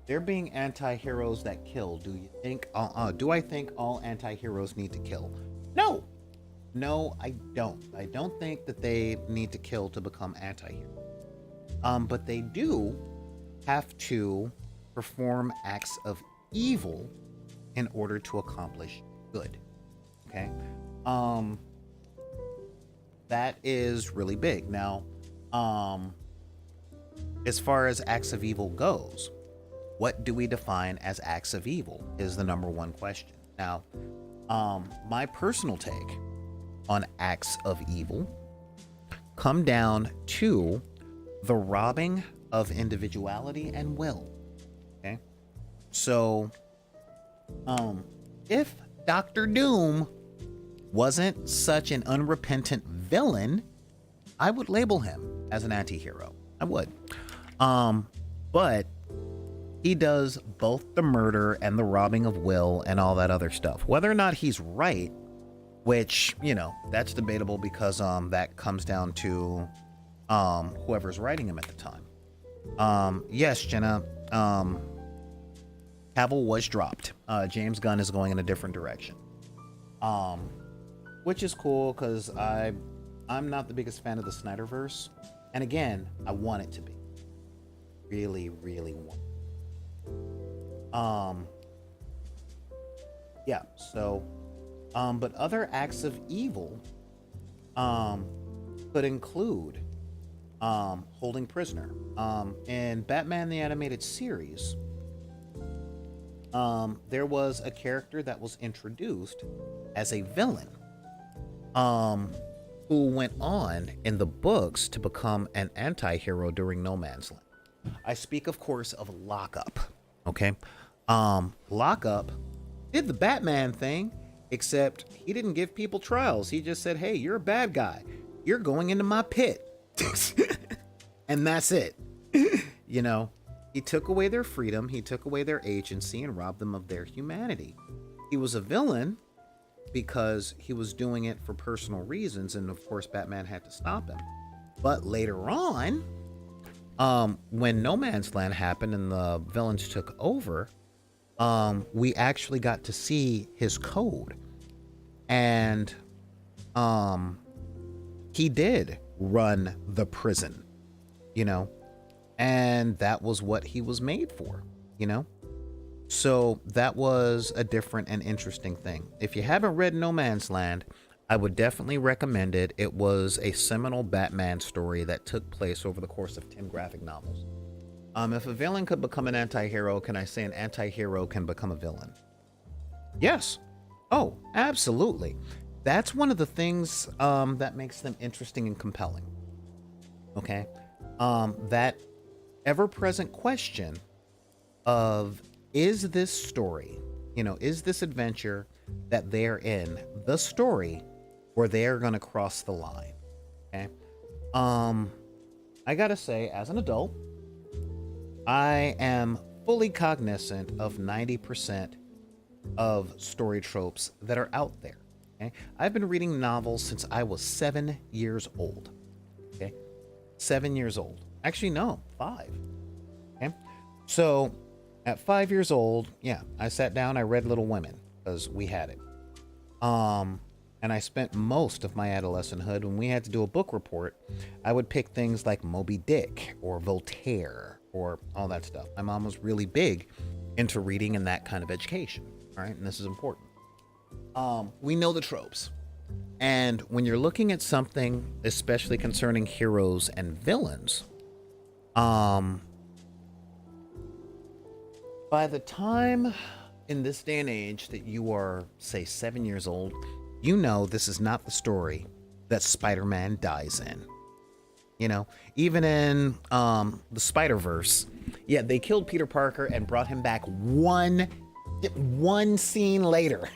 There being anti-heroes that kill, do you think? Do I think all anti-heroes need to kill? No, no, I don't. I don't think that they need to kill to become anti-heroes. But they do have to perform acts of evil in order to accomplish good. Okay, that is really big. Now, as far as acts of evil goes, what do we define as acts of evil is the number one question. Now, my personal take on acts of evil come down to the robbing of individuality and will. Okay, so if Doctor Doom wasn't such an unrepentant villain, I would label him as an anti-hero. I would. But he does both the murder and the robbing of will and all that other stuff. Whether or not he's right, which, you know, that's debatable because that comes down to whoever's writing him at the time. Yes, Jenna, Cavill was dropped. James Gunn is going in a different direction. Which is cool because I'm not the biggest fan of the Snyderverse. And again, I want it to be. Really, really want it. Yeah, so but other acts of evil could include holding prisoner. In Batman the Animated Series, there was a character that was introduced as a villain, who went on in the books to become an anti-hero during No Man's Land. I speak, of course, of Lockup. Okay, Lockup did the Batman thing, except he didn't give people trials. He just said, "Hey, you're a bad guy. You're going into my pit," and that's it. You know, he took away their freedom, he took away their agency, and robbed them of their humanity. He was a villain because he was doing it for personal reasons, and of course Batman had to stop him. But later on, when No Man's Land happened and the villains took over, we actually got to see his code, and he did run the prison, you know, and that was what he was made for, you know. So that was a different and interesting thing. If you haven't read No Man's Land, I would definitely recommend it. It was a seminal Batman story that took place over the course of 10 graphic novels. If a villain could become an anti-hero, can I say an anti-hero can become a villain? Yes. Oh, absolutely. That's one of the things that makes them interesting and compelling. Okay? That ever-present question of, is this story, you know, is this adventure that they're in the story where they're going to cross the line? Okay. I gotta say, as an adult, I am fully cognizant of 90% of story tropes that are out there. Okay? I've been reading novels since I was 7 years old. Okay? 7 years old. Actually, no, 5. Okay? So at 5 years old, yeah, I sat down, I read Little Women because we had it. And I spent most of my adolescenthood when we had to do a book report, I would pick things like Moby Dick or Voltaire or all that stuff. My mom was really big into reading and that kind of education. All right, and this is important. We know the tropes. And when you're looking at something, especially concerning heroes and villains, by the time in this day and age that you are, say, 7 years old, you know this is not the story that Spider-Man dies in. You know, even in the Spider-Verse, yeah, they killed Peter Parker and brought him back one scene later.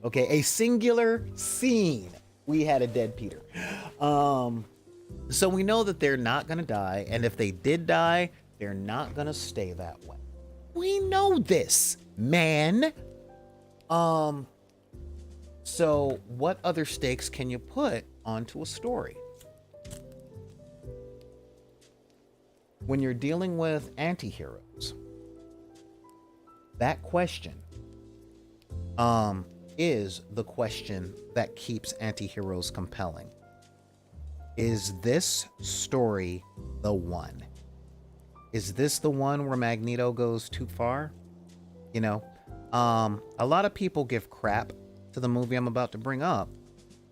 Okay, a singular scene. We had a dead Peter. So we know that they're not going to die, and if they did die, they're not going to stay that way. We know this, man. So what other stakes can you put onto a story? When you're dealing with antiheroes, that question is the question that keeps antiheroes compelling. Is this story the one? Is this the one where Magneto goes too far? You know, a lot of people give crap to the movie I'm about to bring up,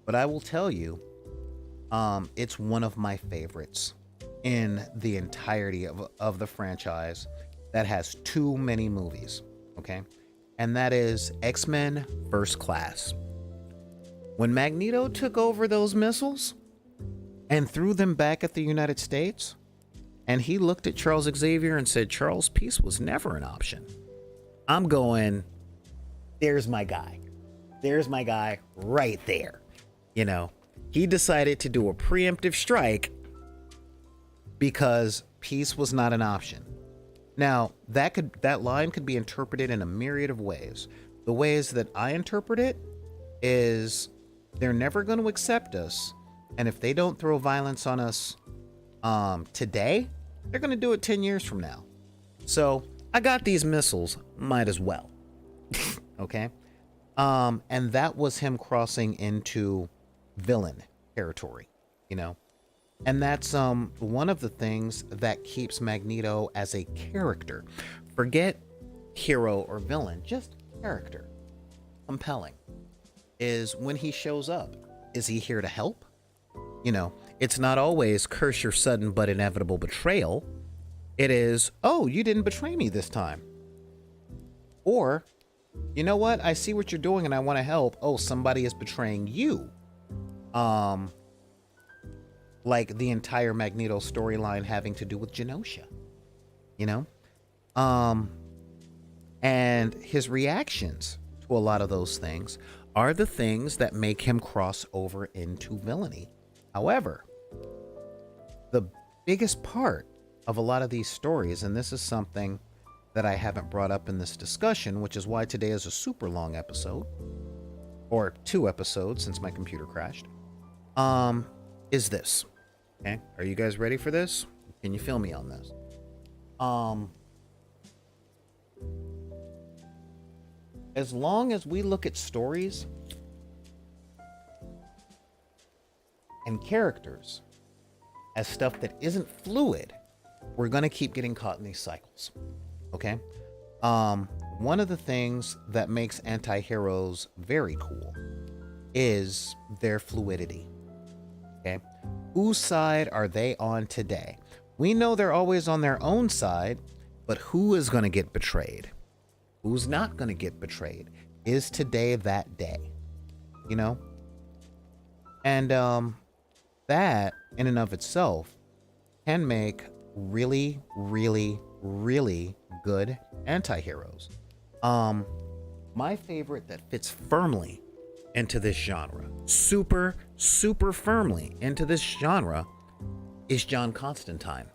but I will tell you, it's one of my favorites in the entirety of the franchise that has too many movies, okay? And that is X-Men First Class. When Magneto took over those missiles and threw them back at the United States, and he looked at Charles Xavier and said, Charles, peace was never an option. I'm going, there's my guy. There's my guy right there. You know, he decided to do a preemptive strike because peace was not an option. Now, that line could be interpreted in a myriad of ways. The ways that I interpret it is they're never going to accept us, and if they don't throw violence on us today, they're going to do it 10 years from now. So I got these missiles, might as well. Okay? And that was him crossing into villain territory, you know? And that's one of the things that keeps Magneto as a character. Forget hero or villain, just character. Compelling. Is when he shows up. Is he here to help? You know, it's not always curse your sudden but inevitable betrayal. It is, oh, you didn't betray me this time. Or, you know what? I see what you're doing and I want to help. Oh, somebody is betraying you. Like the entire Magneto storyline having to do with Genosha, you know? And his reactions to a lot of those things are the things that make him cross over into villainy. However, the biggest part of a lot of these stories, and this is something that I haven't brought up in this discussion, which is why today is a super long episode, or 2 episodes since my computer crashed, is this. Okay, are you guys ready for this? Can you feel me on this? As long as we look at stories and characters as stuff that isn't fluid, we're going to keep getting caught in these cycles. Okay? One of the things that makes anti-heroes very cool is their fluidity. Okay? Whose side are they on today? We know they're always on their own side, but who is going to get betrayed? Who's not going to get betrayed? Is today that day? You know? And that, in and of itself, can make really, really, really good anti-heroes. My favorite that fits firmly into this genre, super firmly into this genre, is John Constantine.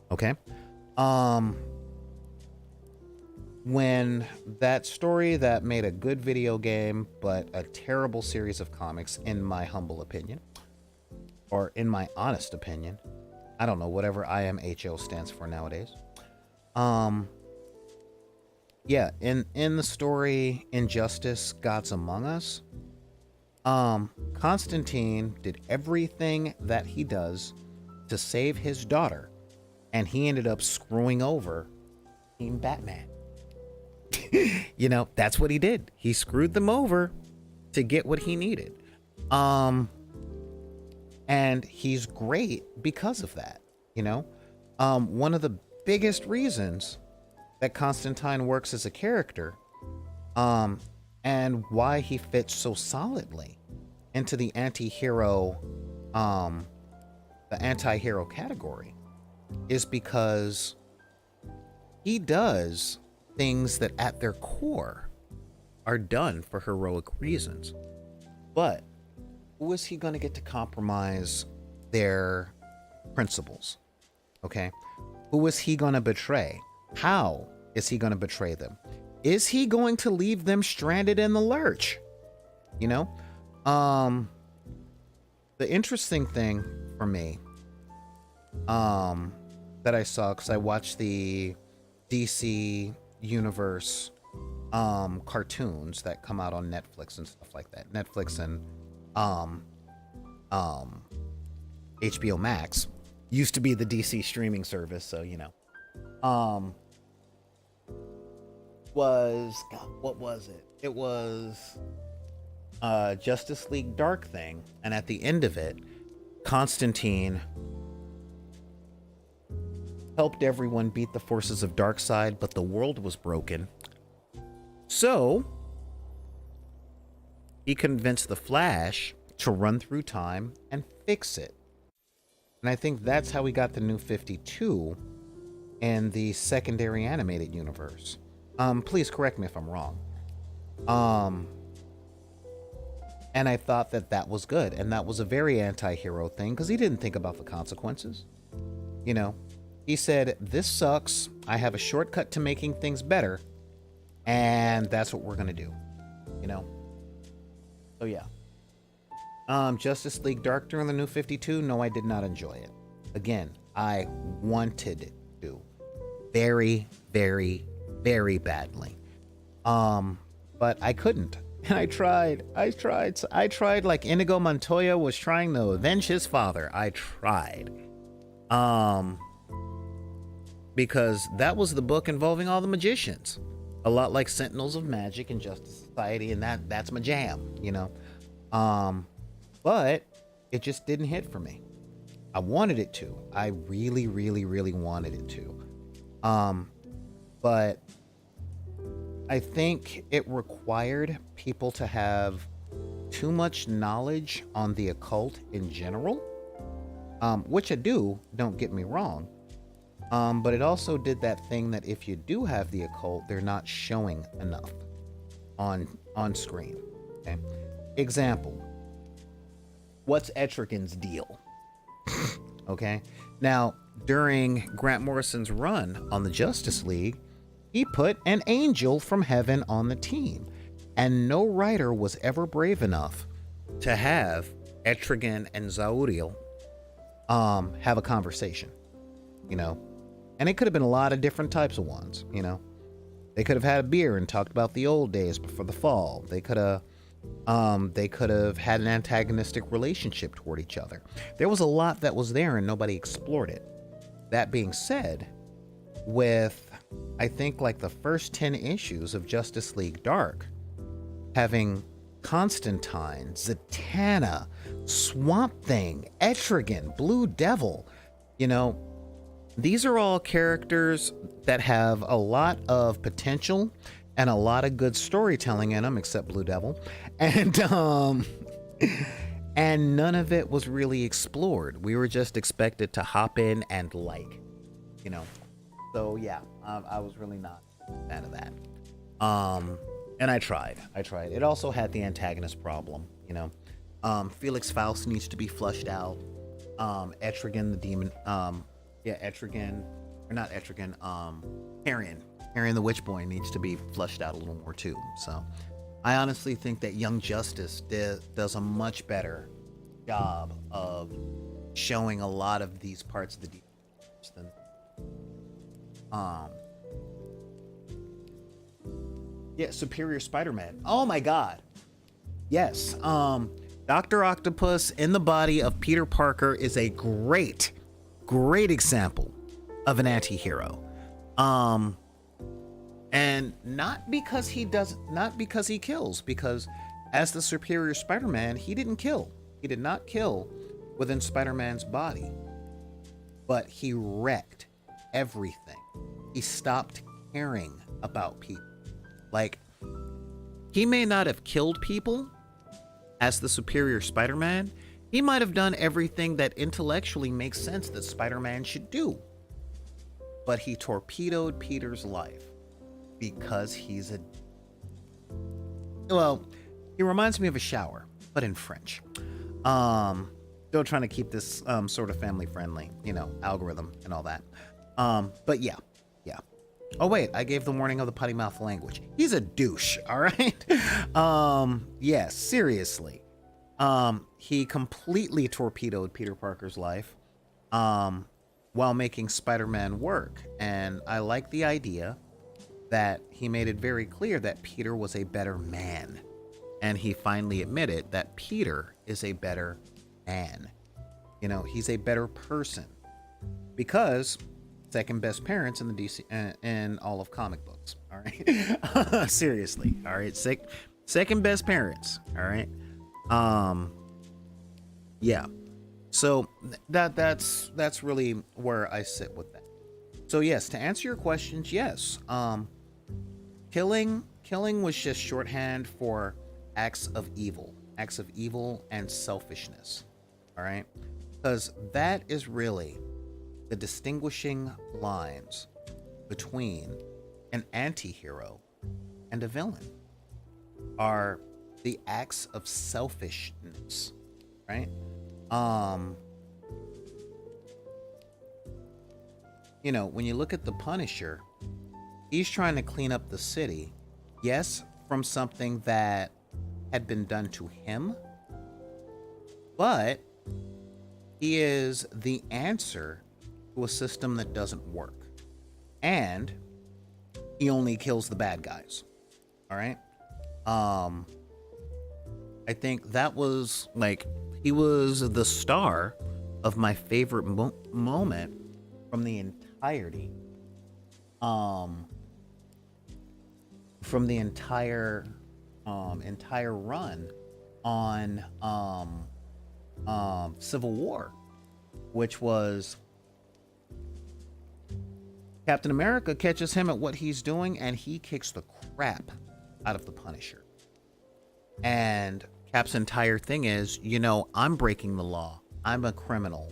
Okay? when that story that made a good video game but a terrible series of comics, in my humble opinion, or in my honest opinion, I don't know, whatever IMHO stands for nowadays. Yeah, in the story Injustice Gods Among Us, Constantine did everything that he does to save his daughter, and he ended up screwing over Team Batman. You know, that's what he did. He screwed them over to get what he needed. And he's great because of that, you know? One of the biggest reasons that Constantine works as a character, and why he fits so solidly into the anti-hero category, is because he does things that at their core are done for heroic reasons. But who is he going to get to compromise their principles? Okay? Who is he going to betray? How is he going to betray them? Is he going to leave them stranded in the lurch? You know? The interesting thing for me, that I saw, because I watched the DC Universe cartoons that come out on Netflix and stuff like that. Netflix and HBO Max used to be the DC streaming service, so you know. What was it? It was Justice League Dark thing, and at the end of it, Constantine helped everyone beat the forces of Darkseid, but the world was broken. So he convinced the Flash to run through time and fix it. And I think that's how we got the New 52 in the secondary animated universe. Please correct me if I'm wrong. And I thought that that was good, and that was a very anti-hero thing, because he didn't think about the consequences. You know, he said, this sucks, I have a shortcut to making things better, and that's what we're gonna do, you know? So yeah. Justice League Dark during the New 52, no, I did not enjoy it. Again, I wanted to. Very, very, very badly. But I couldn't. And I tried like Inigo Montoya was trying to avenge his father. I tried. Because that was the book involving all the magicians. A lot like Sentinels of Magic and Justice Society, and that's my jam, you know. But it just didn't hit for me. I wanted it to. I really, really, really wanted it to. But I think it required people to have too much knowledge on the occult in general, which I do, don't get me wrong. But it also did that thing that if you do have the occult, they're not showing enough on screen. Okay? Example. What's Etrigan's deal? Okay? Now, during Grant Morrison's run on the Justice League, he put an angel from heaven on the team, and no writer was ever brave enough to have Etrigan and Zauriel have a conversation, you know. And it could have been a lot of different types of ones, you know. They could have had a beer and talked about the old days before the fall. They could have had an antagonistic relationship toward each other. There was a lot that was there and nobody explored it. That being said, with I think like the first 10 issues of Justice League Dark, having Constantine, Zatanna, Swamp Thing, Etrigan, Blue Devil, you know, these are all characters that have a lot of potential and a lot of good storytelling in them, except Blue Devil. And and none of it was really explored. We were just expected to hop in and like, you know. So yeah, I was really not a fan of that. And I tried. It also had the antagonist problem, you know. Felix Faust needs to be flushed out. Etrigan the demon, Etrigan, or not Etrigan, Carrion Harry and the Witch Boy needs to be fleshed out a little more too. So I honestly think that Young Justice does a much better job of showing a lot of these parts of the DC than yeah, Superior Spider-Man. Oh my god. Yes. Dr. Octopus in the body of Peter Parker is a great example of an anti-hero. And not because he kills, because as the Superior Spider-Man, he didn't kill. He did not kill within Spider-Man's body. But he wrecked everything. He stopped caring about people. Like, he may not have killed people as the Superior Spider-Man. He might have done everything that intellectually makes sense that Spider-Man should do. But he torpedoed Peter's life because he's a... Well, he reminds me of a shower, but in French. Still trying to keep this sort of family friendly, you know, algorithm and all that. But yeah. Oh wait, I gave the warning of the potty mouth language. He's a douche, all right? Yeah, seriously. He completely torpedoed Peter Parker's life while making Spider-Man work. And I like the idea that he made it very clear that Peter was a better man. And he finally admitted that Peter is a better man. You know, he's a better person. Because second best parents in the DC in all of comic books. All right. Seriously. All right. Second best parents. All right. Yeah. So that's really where I sit with that. So yes, to answer your questions, yes. Killing was just shorthand for acts of evil and selfishness. All right. Because that is really the distinguishing lines between an anti-hero and a villain are the acts of selfishness, right? You know, when you look at the Punisher, he's trying to clean up the city, yes, from something that had been done to him, but he is the answer to a system that doesn't work. And he only kills the bad guys. All right? I think that was like, he was the star of my favorite moment from the entirety. From the entire run on Civil War, which was Captain America catches him at what he's doing and he kicks the crap out of the Punisher. And Cap's entire thing is, you know, I'm breaking the law. I'm a criminal.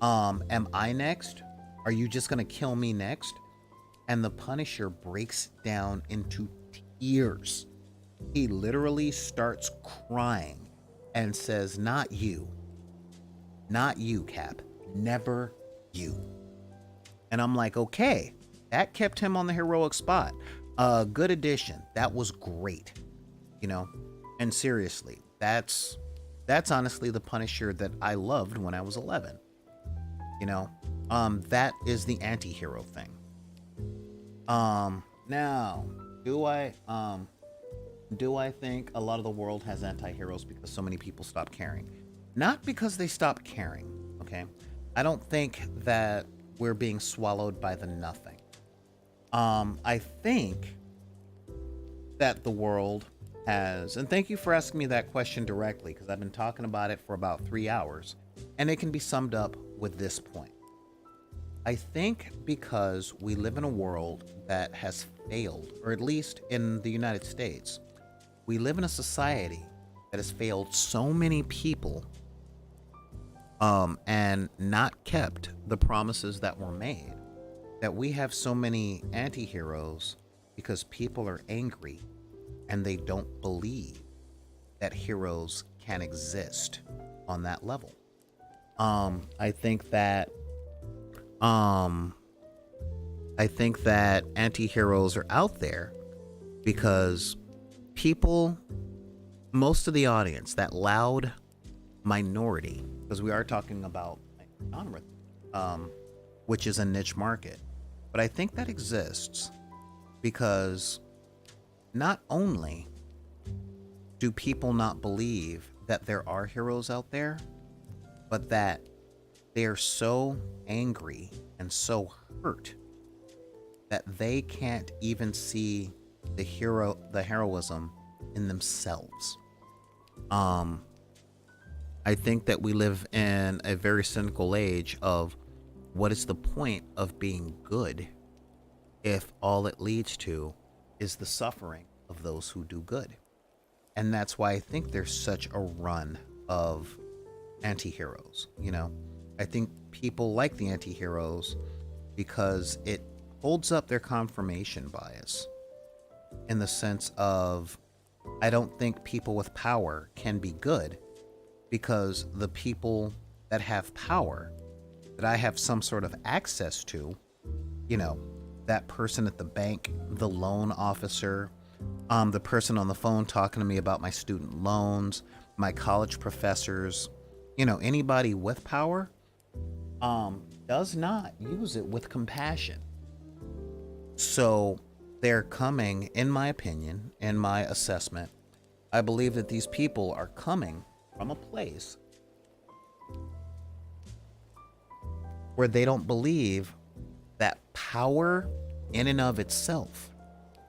Am I next? Are you just gonna kill me next? And the Punisher breaks down into tears. He literally starts crying and says, not you, Cap, never you. And I'm like, okay, that kept him on the heroic spot. Good addition. That was great, you know. And seriously, that's honestly the Punisher that I loved when I was 11. You know, that is the anti-hero thing. Now, do I think a lot of the world has anti-heroes because so many people stop caring? Not because they stop caring, okay? I don't think that we're being swallowed by the nothing. I think that the world has, and thank you for asking me that question directly, because I've been talking about it for about 3 hours, and it can be summed up with this point. I think because we live in a world that has failed, or at least in the United States, we live in a society that has failed so many people and not kept the promises that were made, that we have so many anti-heroes because people are angry and they don't believe that heroes can exist on that level. I think that I think that anti-heroes are out there because people, most of the audience, that loud minority, because we are talking about genre, which is a niche market. But I think that exists because not only do people not believe that there are heroes out there, but that they are so angry and so hurt that they can't even see the heroism in themselves. I think that we live in a very cynical age of what is the point of being good if all it leads to is the suffering of those who do good. And that's why I think there's such a run of anti-heroes. I think people like the anti-heroes because it holds up their confirmation bias, in the sense of, I don't think people with power can be good, because the people that have power that I have some sort of access to, that person at the bank, the loan officer, the person on the phone talking to me about my student loans, my college professors, anybody with power, does not use it with compassion. So they're coming, in my opinion, in my assessment, I believe that these people are coming from a place where they don't believe that power in and of itself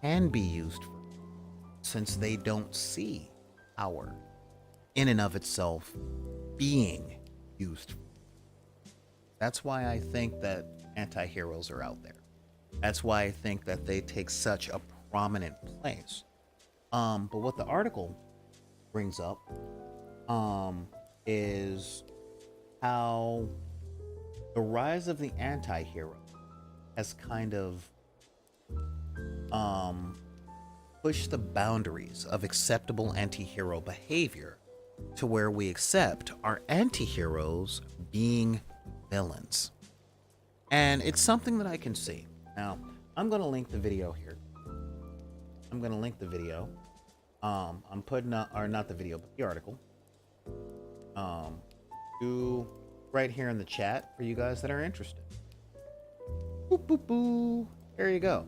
can be used for, since they don't see power in and of itself being used for. That's why I think that anti-heroes are out there. That's why I think that they take such a prominent place. But what the article brings up is how the rise of the anti-hero has kind of pushed the boundaries of acceptable anti-hero behavior to where we accept our anti-heroes being villains. And it's something that I can see. Now, I'm going to link the video here. I'm going to link the video. I'm putting up, or not the video, but the article. To right here in the chat for you guys that are interested. Boop, boop, boop. There you go.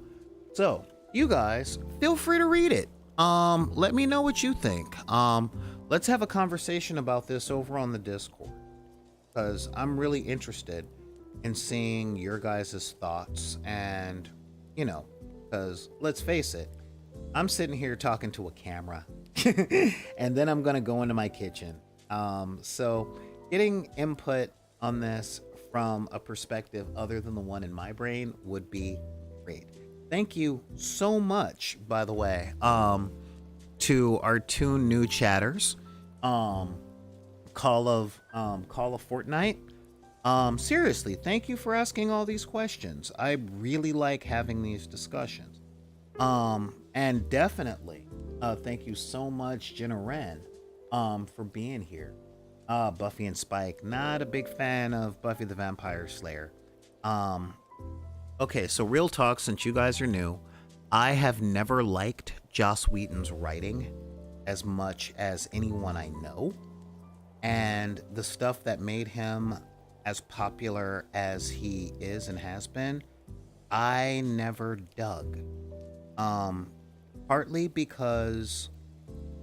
So, you guys, feel free to read it. Let me know what you think. Let's have a conversation about this over on the Discord, because I'm really interested in seeing your guys' thoughts. And, because let's face it, I'm sitting here talking to a camera and then I'm going to go into my kitchen. So getting input on this from a perspective other than the one in my brain would be great. Thank you so much, by the way, to our two new chatters. Call of Fortnite. Seriously, thank you for asking all these questions. I really like having these discussions. And definitely, thank you so much, Jenna Wren, for being here. Buffy and Spike, not a big fan of Buffy the Vampire Slayer. Okay, so real talk, since you guys are new, I have never liked Joss Whedon's writing as much as anyone I know. And the stuff that made him as popular as he is and has been, I never dug. Partly because,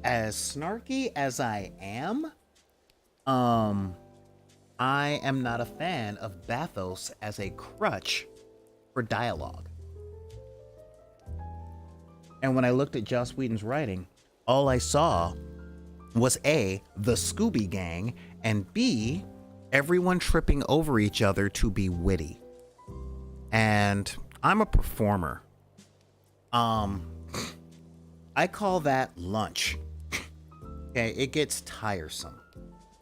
as snarky as I am not a fan of bathos as a crutch for dialogue. And when I looked at Joss Whedon's writing, all I saw was A, the Scooby Gang, and B, everyone tripping over each other to be witty. And I'm a performer. I call that lunch. Okay, it gets tiresome.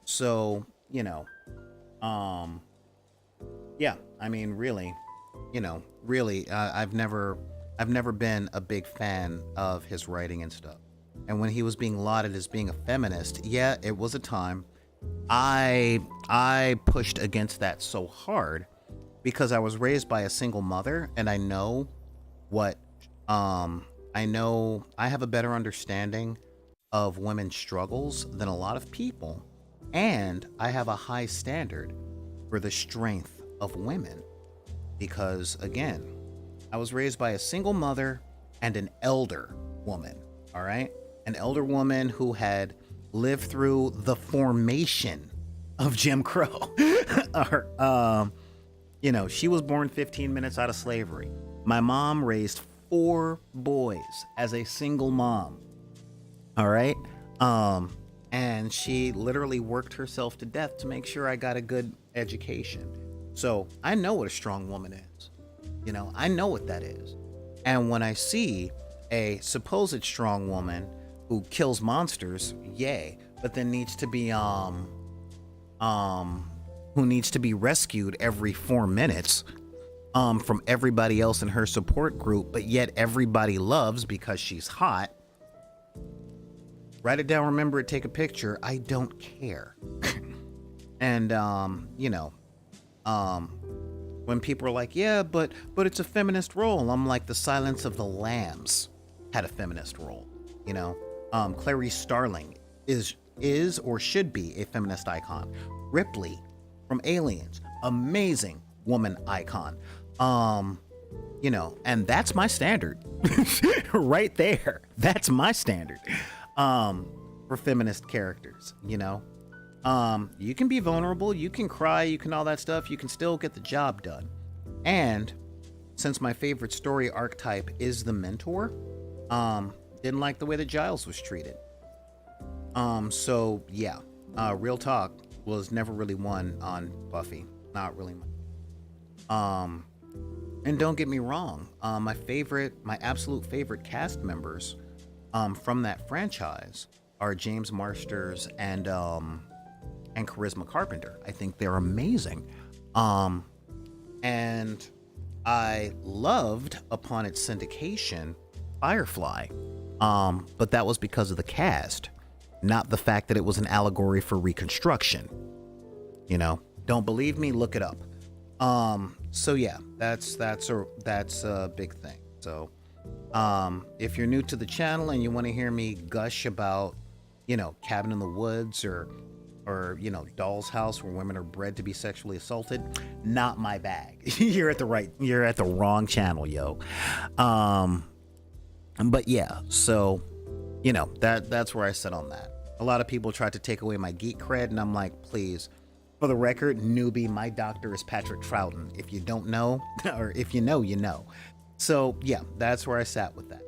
So, yeah, I mean, really, I've never been a big fan of his writing and stuff. And when he was being lauded as being a feminist, yeah, it was a time I pushed against that so hard because I was raised by a single mother, and I know what I know I have a better understanding of women's struggles than a lot of people, and I have a high standard for the strength of women because, again, I was raised by a single mother and an elder woman, all right? An elder woman who had lived through the formation of Jim Crow. She was born 15 minutes out of slavery. My mom raised 4 boys as a single mom, all right? And she literally worked herself to death to make sure I got a good education. So I know what a strong woman is. I know what that is. And when I see a supposed strong woman who kills monsters, yay, but then needs to be who needs to be rescued every 4 minutes from everybody else in her support group, but yet everybody loves because she's hot. Write it down, remember it, take a picture. I don't care. And when people are like, yeah, but it's a feminist role, I'm like, the Silence of the Lambs had a feminist role. Clarice Starling is or should be a feminist icon. Ripley from Aliens, amazing woman icon. And that's my standard. Right there. That's my standard. For feminist characters, you can be vulnerable, you can cry, you can all that stuff, you can still get the job done. And since my favorite story archetype is the mentor, didn't like the way that Giles was treated. Real talk, was never really one on Buffy, not really much. And don't get me wrong, my absolute favorite cast members from that franchise are James Marsters and Charisma Carpenter. I think they're amazing. And I loved, upon its syndication, Firefly. But that was because of the cast, not the fact that it was an allegory for Reconstruction. Don't believe me? Look it up. So yeah, that's a big thing. So if you're new to the channel and you want to hear me gush about, Cabin in the Woods or Doll's House, where women are bred to be sexually assaulted, not my bag. You're at the wrong channel, yo. But yeah, so that's where I sit on that. A lot of people tried to take away my geek cred, and I'm like, please, for the record, newbie, my doctor is Patrick Troughton. If you don't know, or if you know, you know. So yeah, that's where I sat with that.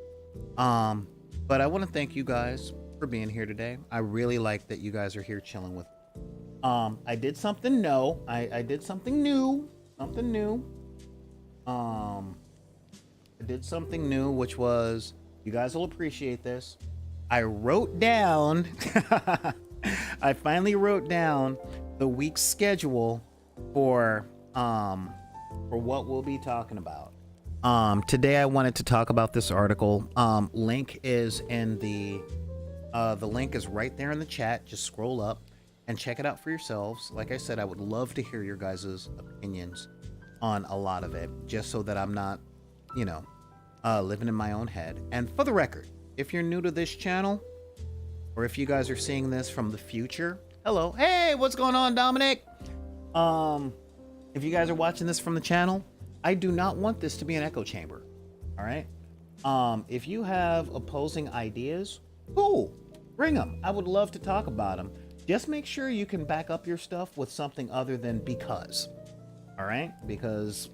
But I want to thank you guys for being here today. I really like that you guys are here chilling with me. I did something new. I did something new. I did something new, which was, you guys will appreciate this. I wrote down, I finally wrote down the week's schedule for what we'll be talking about. Today I wanted to talk about this article. Link is in the link is right there in the chat. Just scroll up and check it out for yourselves. Like I said, I would love to hear your guys' opinions on a lot of it, just so that I'm not, living in my own head. And for the record, if you're new to this channel, or if you guys are seeing this from the future, hello, hey, what's going on, Dominic? If you guys are watching this from the channel, I do not want this to be an echo chamber. All right. If you have opposing ideas, cool, bring them. I would love to talk about them. Just make sure you can back up your stuff with something other than because. All right. Because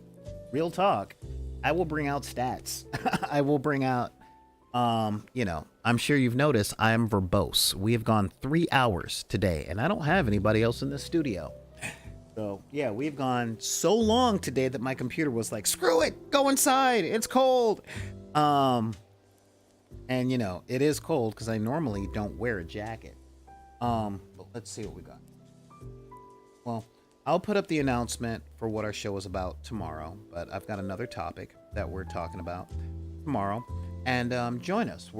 real talk, I will bring out stats. I will bring out, I'm sure you've noticed I am verbose. We have gone 3 hours today, and I don't have anybody else in the studio. So yeah, we've gone so long today that my computer was like, screw it, go inside, it's cold. And it is cold because I normally don't wear a jacket. But let's see what we got. Well, I'll put up the announcement for what our show is about tomorrow, but I've got another topic that we're talking about tomorrow. And join us.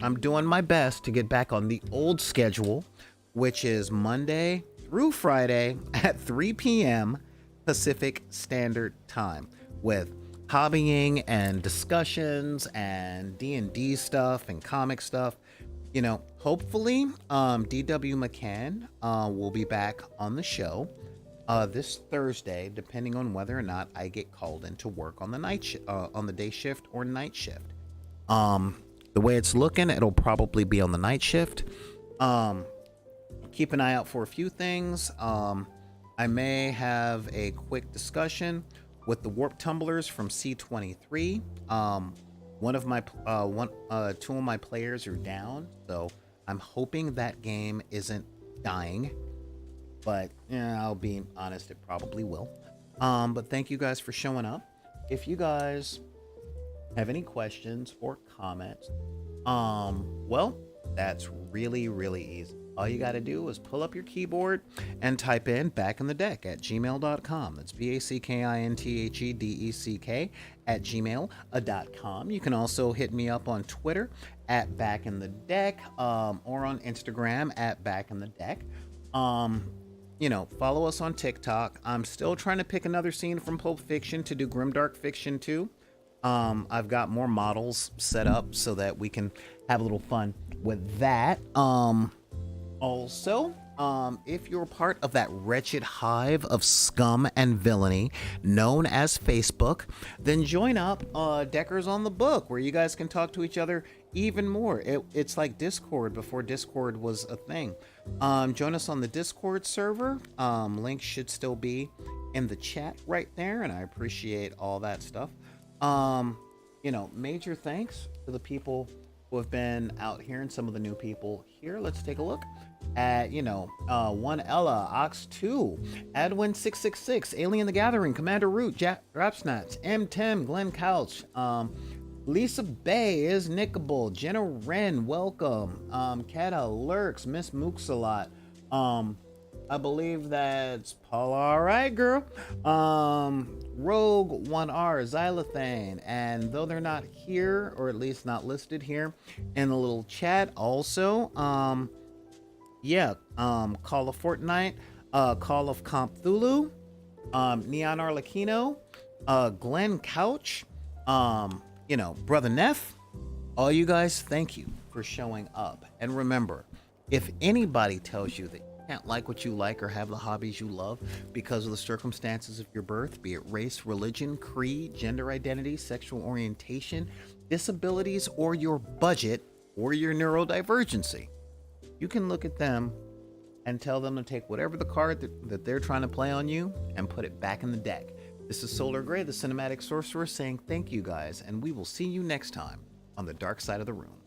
I'm doing my best to get back on the old schedule, which is Monday through Friday at 3 p.m. Pacific Standard Time with hobbying and discussions and D&D stuff and comic stuff. You know, hopefully, DW McCann will be back on the show this Thursday, depending on whether or not I get called in to work on the on the day shift or night shift. The way it's looking, it'll probably be on the night shift. Keep an eye out for a few things. I may have a quick discussion with the warp tumblers from C23. One of my two of my players are down, so I'm hoping that game isn't dying. But yeah, I'll be honest, it probably will. But thank you guys for showing up. If you guys have any questions or comments, well, that's really easy. All you got to do is pull up your keyboard and type in back in the deck at gmail.com. That's BACKINTHEDECK at gmail.com. You can also hit me up on Twitter at back in the deck, or on Instagram at back in the deck. You know, follow us on TikTok. I'm still trying to pick another scene from Pulp Fiction to do Grimdark Fiction 2. I've got more models set up so that we can have a little fun with that. Also, if you're part of that wretched hive of scum and villainy known as Facebook, then join up Deckers on the Book, where you guys can talk to each other even more. It's like Discord before Discord was a thing. Join us on the Discord server. Link should still be in the chat right there, and I appreciate all that stuff. You know, major thanks to the people who have been out here and some of the new people here. Let's take a look at, you know, One Ella, Ox 2, Adwin 666, Alien the Gathering, Commander Root, Jack Rapsnats, M Tim, Glenn Couch, Lisa Bay is Nickable, Jenna Wren, welcome, Kata Lurks, Miss Mooksalot, I believe that's Paula, all right, girl. Rogue 1R, Xylothane, and though they're not here, or at least not listed here in the little chat, also, Call of Fortnite, Call of Cthulhu, Neon Arlecchino, Glenn Couch, you know, Brother Neff, all you guys, thank you for showing up. And remember, if anybody tells you that can't like what you like or have the hobbies you love because of the circumstances of your birth, be it race, religion, creed, gender identity, sexual orientation, disabilities, or your budget, or your neurodivergency, you can look at them and tell them to take whatever the card that they're trying to play on you and put it back in the deck. This is Solar Gray, the Cinematic Sorcerer, saying thank you guys, and we will see you next time on the dark side of the room.